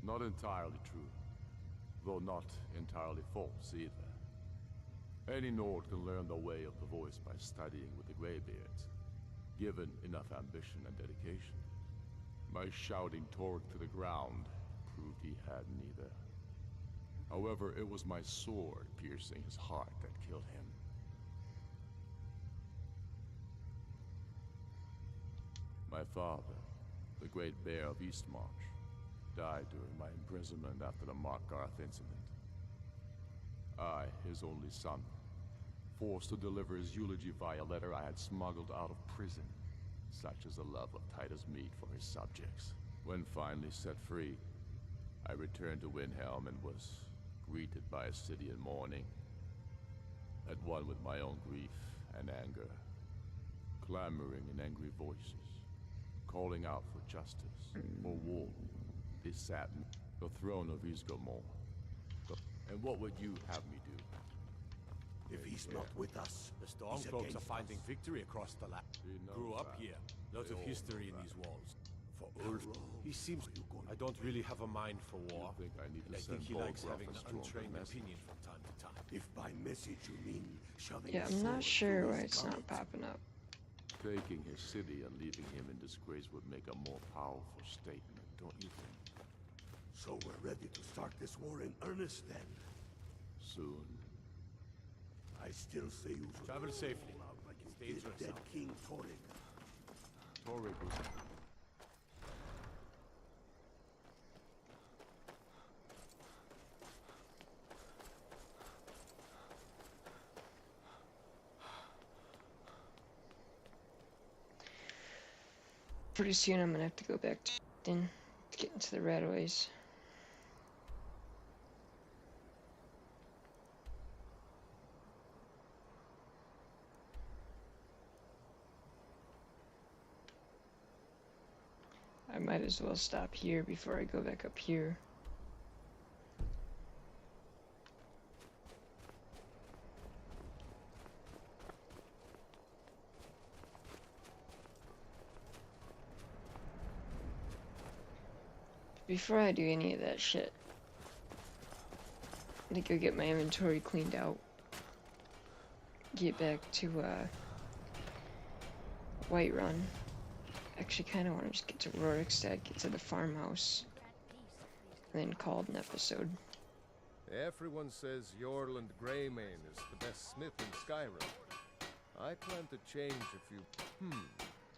Not entirely true, though not entirely false either. Any Nord can learn the way of the voice by studying with the Greybeards, given enough ambition and dedication. My shouting Torg to the ground proved he had neither. However, it was my sword piercing his heart that killed him. My father, the Great Bear of Eastmarch, died during my imprisonment after the Markgarth incident. I, his only son, forced to deliver his eulogy via letter I had smuggled out of prison, such as the love of Titus meat for his subjects. When finally set free, I returned to Windhelm and was greeted by a city in mourning, at one with my own grief and anger, clamoring in angry voices, calling out for justice, for war. They sat in the throne of Ysgramor. And what would you have me do? If he's not with us, the Stormcloaks are finding victory across the land. Grew up here. Lots of history in these walls. For Ulf, he seems... I don't really have a mind for war. I think he likes having an untrained opinion from time to time. If by message you mean shoving Yeah, I'm not sure why it's not popping up. Taking his city and leaving him in disgrace would make a more powerful statement, don't you think? So we're ready to start this war in earnest then? Soon. I still say you should travel safely. It's dangerous. Dead King Torg. Torg was... Pretty soon I'm gonna have to go back to Get into the Rataways. I might as well stop here before I go back up here. Before I do any of that shit, I think I'll get my inventory cleaned out. Get back to Whiterun. Actually, kind of want to just get to Rorikstead, get to the farmhouse, and then call it an episode. Everyone says Yorland Greymane is the best smith in Skyrim. I plan to change a few,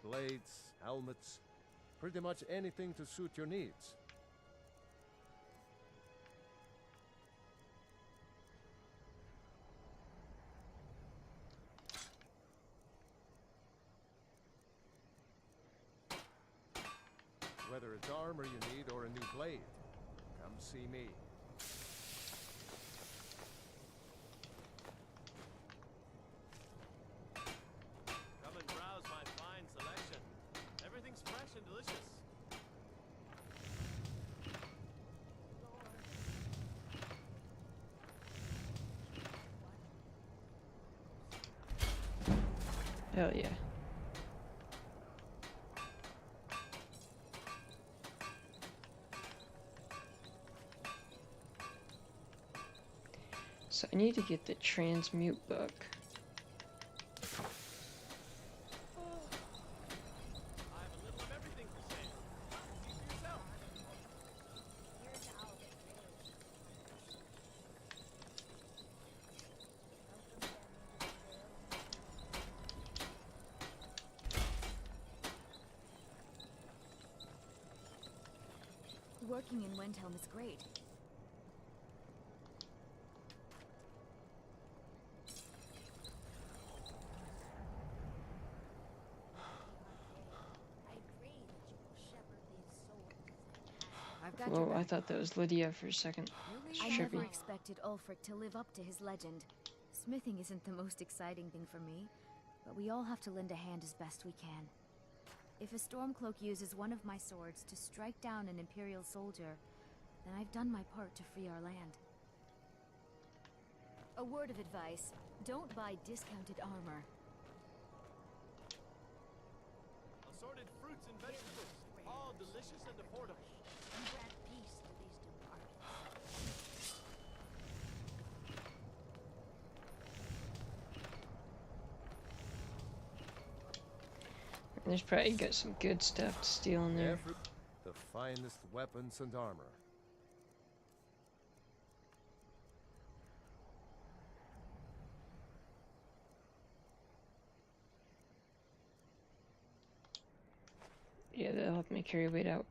blades, helmets, pretty much anything to suit your needs. Whether it's armor you need or a new blade, come see me. Come and browse my fine selection. Everything's fresh and delicious. Hell yeah. So I need to get the transmute book. Working in Windhelm is great. Whoa, I thought that was Lydia for a second. I Trippy. never expected Ulfric to live up to his legend. Smithing isn't the most exciting thing for me, but we all have to lend a hand as best we can. If a Stormcloak uses one of my swords to strike down an Imperial soldier, then I've done my part to free our land. A word of advice, don't buy discounted armor. Assorted fruits and vegetables, all delicious and affordable. And grant peace to these departed. There's probably got some good stuff to steal in there. The finest weapons and armor. Yeah, that'll help me carry weight out.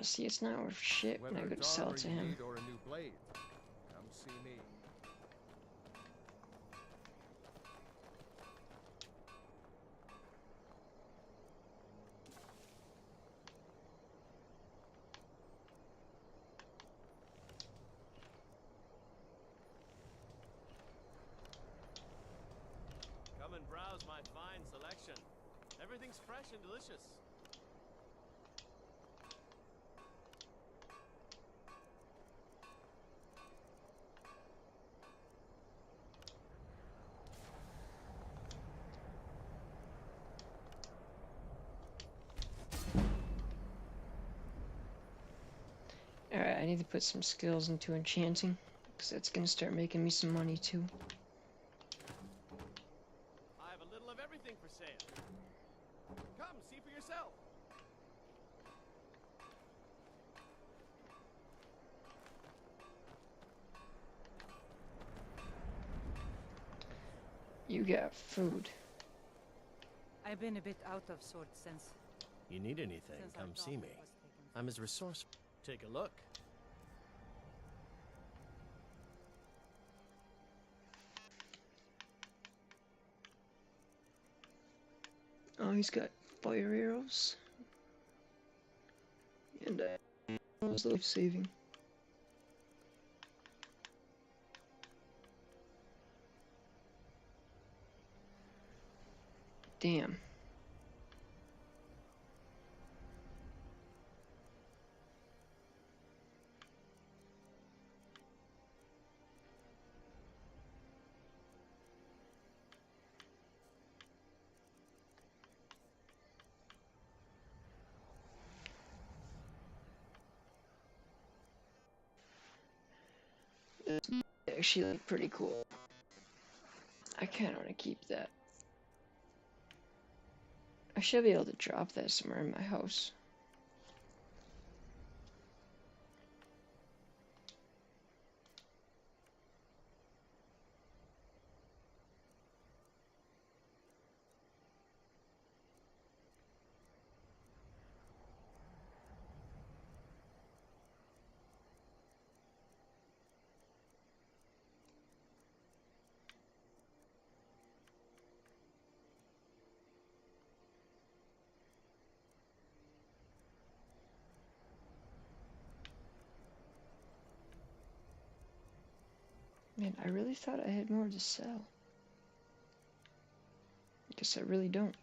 See, it's not worth shit when I go to sell it to him. Or a new blade, come see me. Come and browse my fine selection. Everything's fresh and delicious. Alright, I need to put some skills into enchanting, because that's going to start making me some money too. I have a little of everything for sale. Come, see for yourself. You got food. I've been a bit out of sorts since... You need anything, Since come our see daughter me. was taken I'm as resourceful. Take a look. Oh, he's got fire arrows. And was life saving. Damn. It's actually like, pretty cool. I kinda wanna keep that. I should be able to drop that somewhere in my house. Man, I really thought I had more to sell. I guess I really don't.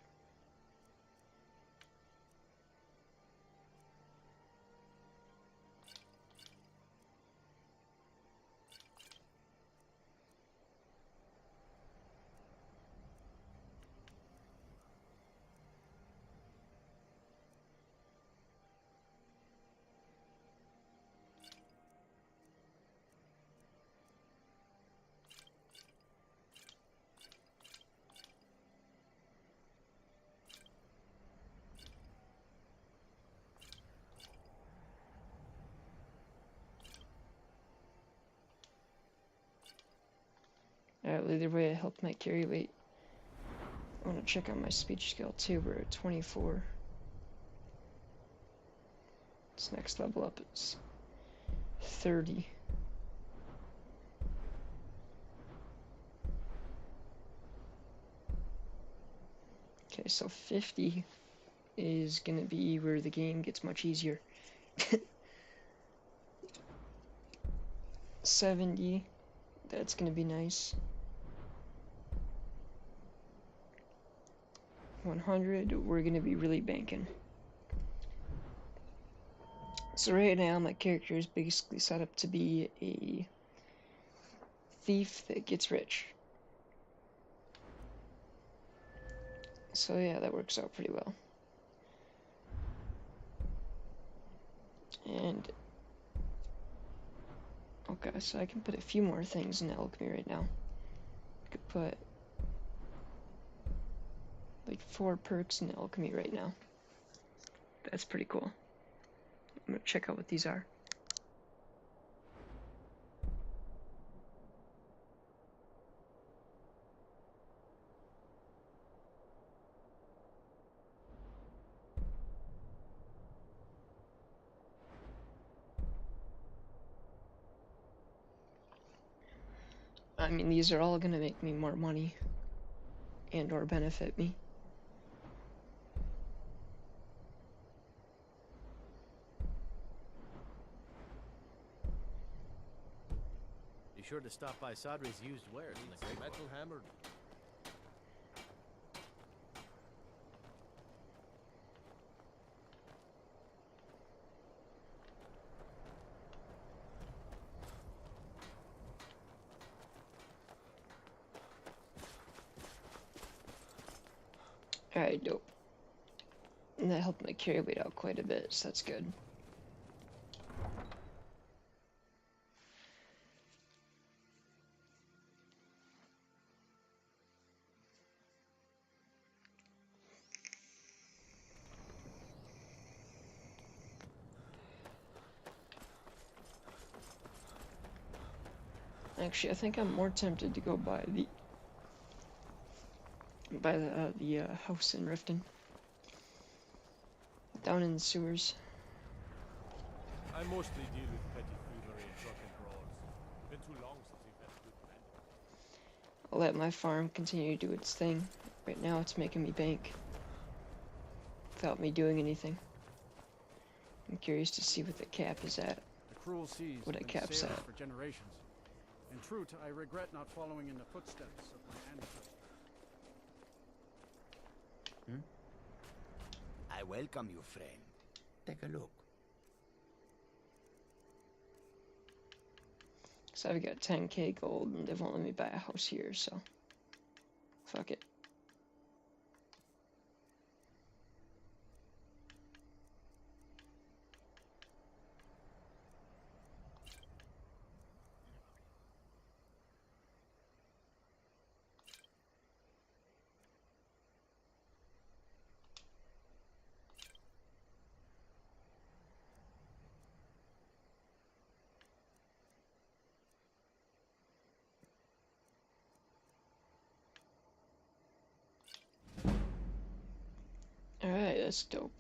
Alright, well, either way, I helped my carry weight. I want to check out my speech skill too. We're at 24. This next level up is 30. Okay, so 50 is gonna be where the game gets much easier. 70, that's gonna be nice. 100, we're gonna be really banking. So right now, my character is basically set up to be a thief that gets rich. So yeah, that works out pretty well. And okay, so I can put a few more things in alchemy right now. I could put like 4 perks in alchemy right now. That's pretty cool. I'm gonna check out what these are. I mean, these are all gonna make me more money and or benefit me. Be sure to stop by Sadri's used wares in the great metal hammered. Alright, dope. And that helped my carry weight out quite a bit, so that's good. Actually, I think I'm more tempted to go buy the house in Riften. Down in the sewers. I mostly deal with petty thievery and drunken brawls. Been too long since we've had a good band. I'll let my farm continue to do its thing. Right now it's making me bank. without me doing anything. I'm curious to see what the cap is at. The cruel seas What have it been caps sailing at. for generations. In truth, I regret not following in the footsteps of my ancestors. I welcome you, friend. Take a look. So I've got 10k gold and they won't let me buy a house here, so fuck it. Alright, that's dope.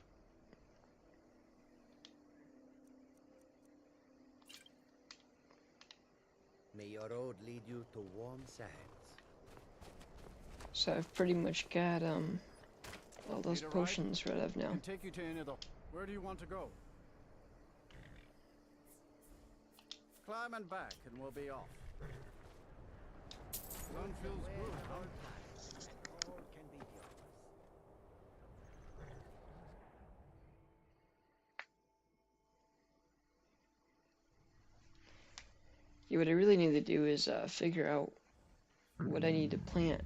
May your road lead you to warm sands. So I've pretty much got all those Need a ride? potions right up now. Can take you to any of the... Where do you want to go? Climb and back, and we'll be off. Sun feels good, huh? All can be yours. Yeah, what I really need to do is figure out what I need to plant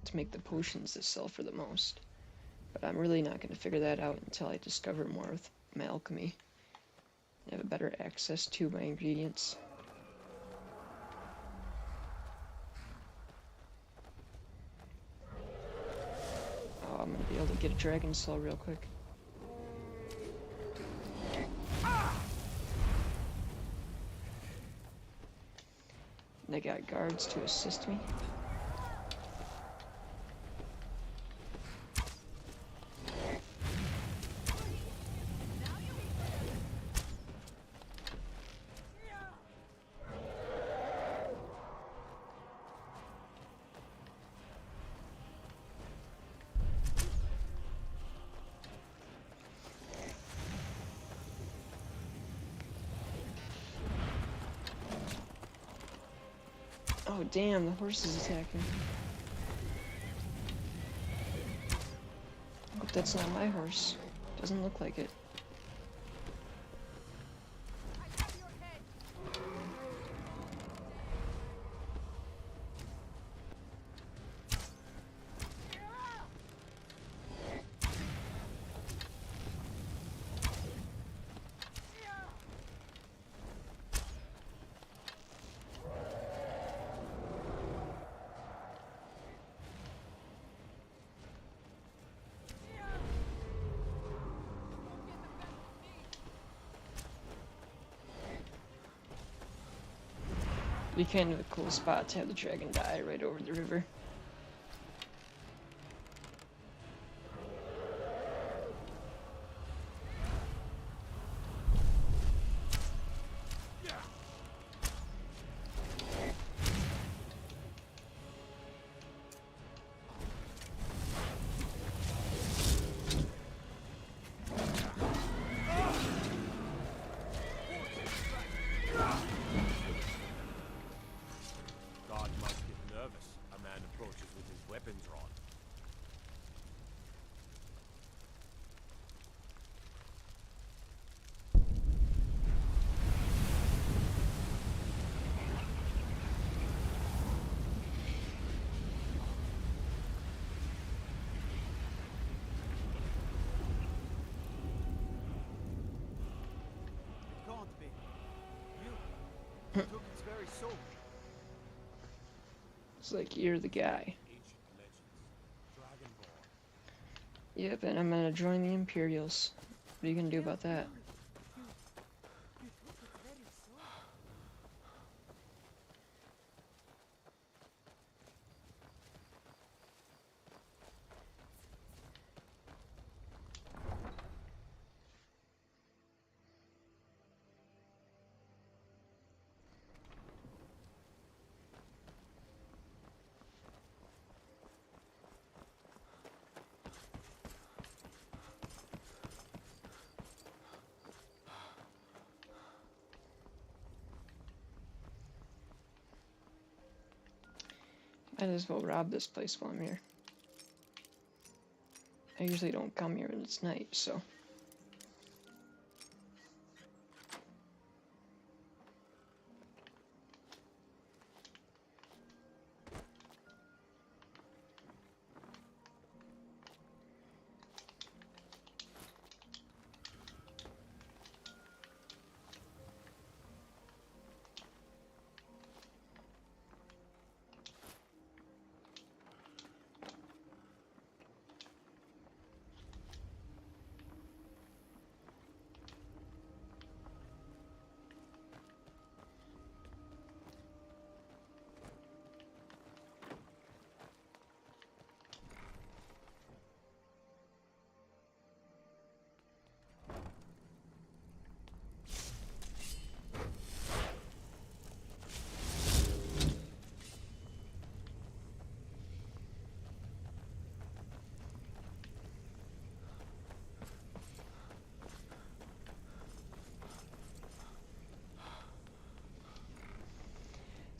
to make the potions that sell for the most. But I'm really not going to figure that out until I discover more with my alchemy. I have a better access to my ingredients. Oh, I'm going to be able to get a dragon soul real quick. And I got guards to assist me. Oh damn, the horse is attacking. Hope that's not my horse. Doesn't look like it. Be kind of a cool spot to have the dragon die right over the river. God must get nervous. A man approaches with his weapons drawn. It can't be. You took its very soul. It's like you're the guy. Ancient legends. Dragonborn. Yep, and I'm gonna join the Imperials. What are you gonna do about that? Might as well rob this place while I'm here. I usually don't come here when it's night, so.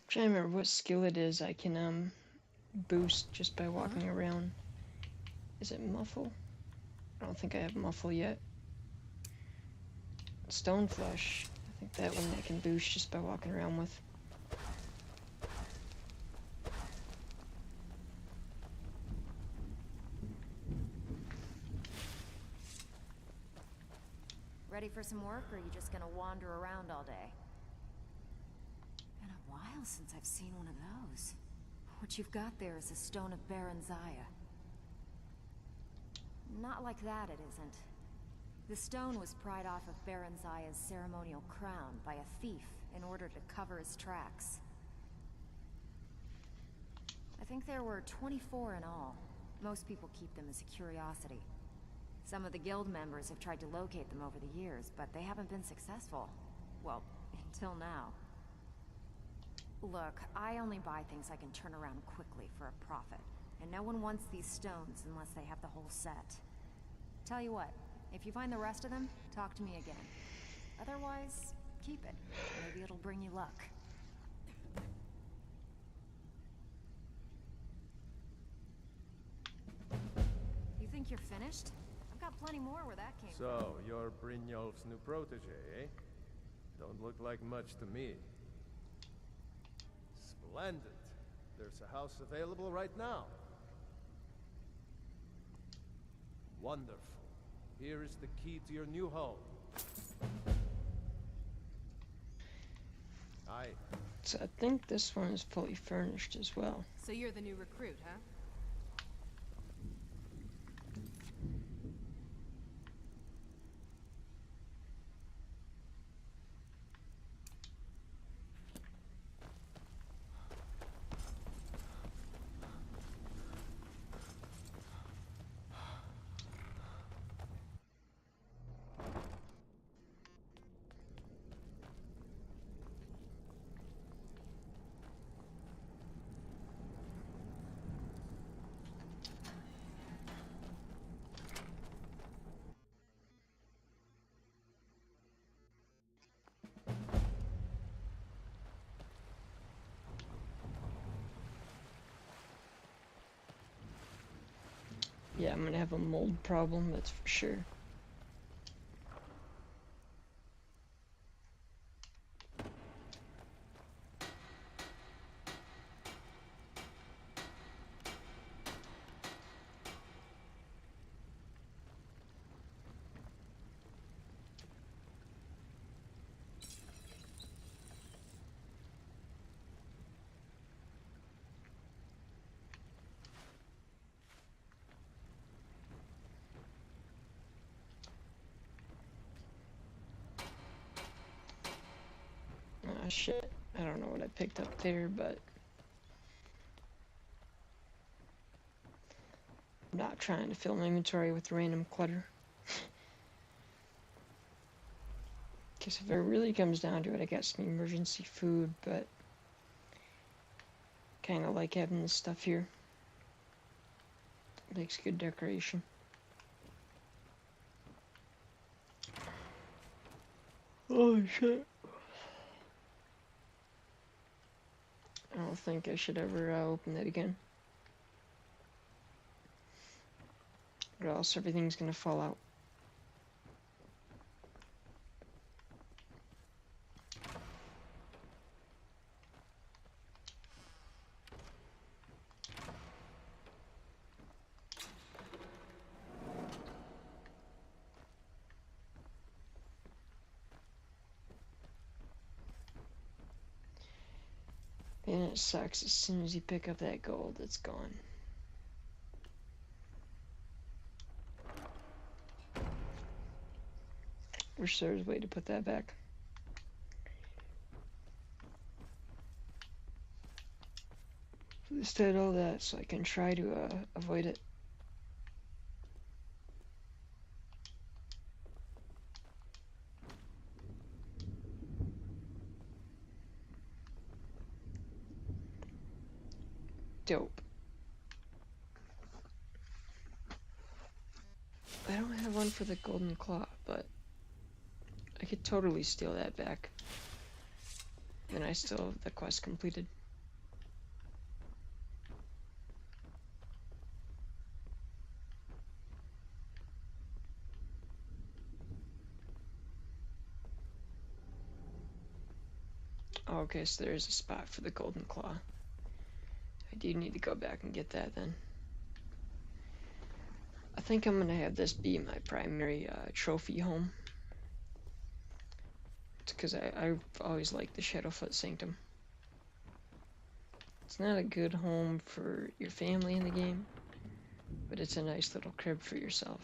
Trying to remember what skill it is I can boost just by walking around. Is it muffle? I don't think I have muffle yet. Stone flesh. I think that one I can boost just by walking around with. Ready for some work, or are you just gonna wander around all day? Been a while since I've seen one of those. What you've got there is a stone of Baron Zaya. Not like that, it isn't. The stone was pried off of Baron Zaya's ceremonial crown by a thief in order to cover his tracks. I think there were 24 in all. Most people keep them as a curiosity. Some of the guild members have tried to locate them over the years, but they haven't been successful. Well, until now. Look, I only buy things I can turn around quickly for a profit, and no one wants these stones unless they have the whole set. Tell you what, if you find the rest of them, talk to me again. Otherwise, keep it. Maybe it'll bring you luck. You think you're finished? I've got plenty more where that came from. So, you're Brynjolf's new protege, eh? Don't look like much to me. Splendid. There's a house available right now. Wonderful. Here is the key to your new home. So I think this one is fully furnished as well. So you're the new recruit, huh? Yeah, I'm gonna have a mold problem, that's for sure. Ah, shit. I don't know what I picked up there, but I'm not trying to fill my inventory with random clutter. Because if it really comes down to it, I got some emergency food, but kind of like having this stuff here. Makes good decoration. Oh shit. I don't don't think I should ever open that again. Or else everything's gonna fall out. And it sucks, as soon as you pick up that gold, it's gone. Wish there was a way to put that back. Please did all that so I can try to avoid it. Dope. I don't have one for the golden claw, but I could totally steal that back. Then I still have the quest completed. Oh, okay, so there's a spot for the golden claw. I do need to go back and get that then. I think I'm gonna have this be my primary trophy home. It's because I've always liked the Shadowfoot Sanctum. It's not a good home for your family in the game, but it's a nice little crib for yourself.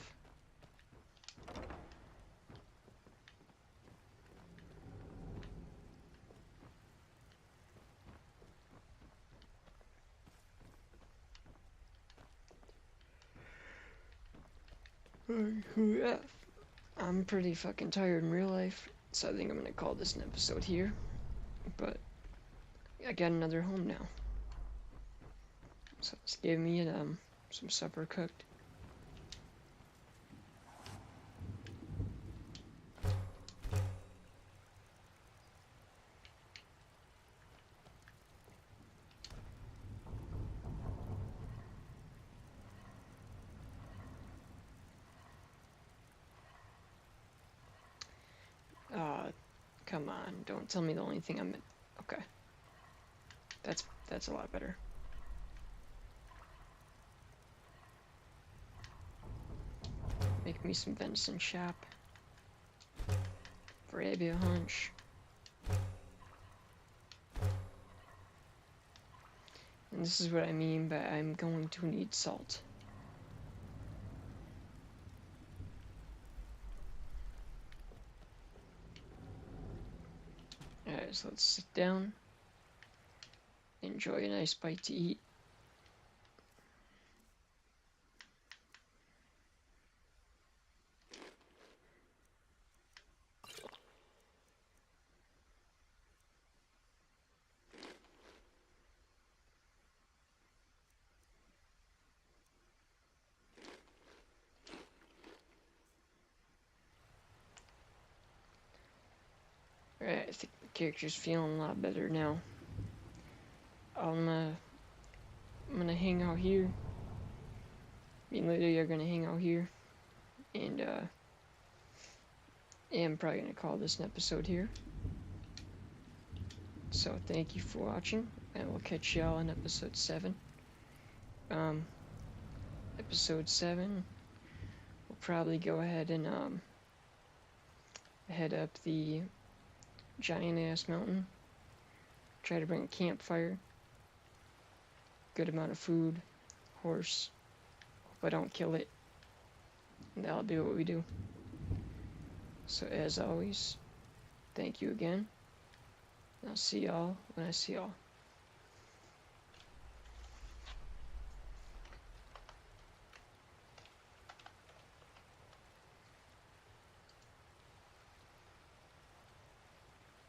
I'm pretty fucking tired in real life, so I think I'm gonna call this an episode here. But I got another home now, so it's giving me some supper cooked. Come on, don't tell me the only thing I'm... Okay. That's a lot better. Make me some venison chop. For Abby a hunch. And this is what I mean by I'm going to need salt. Alright, so let's sit down. Enjoy a nice bite to eat. Alright, I think the character's feeling a lot better now. I'm gonna hang out here. Me and Lydia are gonna hang out here. And I'm probably gonna call this an episode here. So thank you for watching, and we'll catch y'all in episode 7. Episode 7, we'll probably go ahead and head up the giant ass mountain. Try to bring a campfire. Good amount of food. Horse. Hope I don't kill it. And that'll do what we do. So as always, thank you again. I'll see y'all when I see y'all.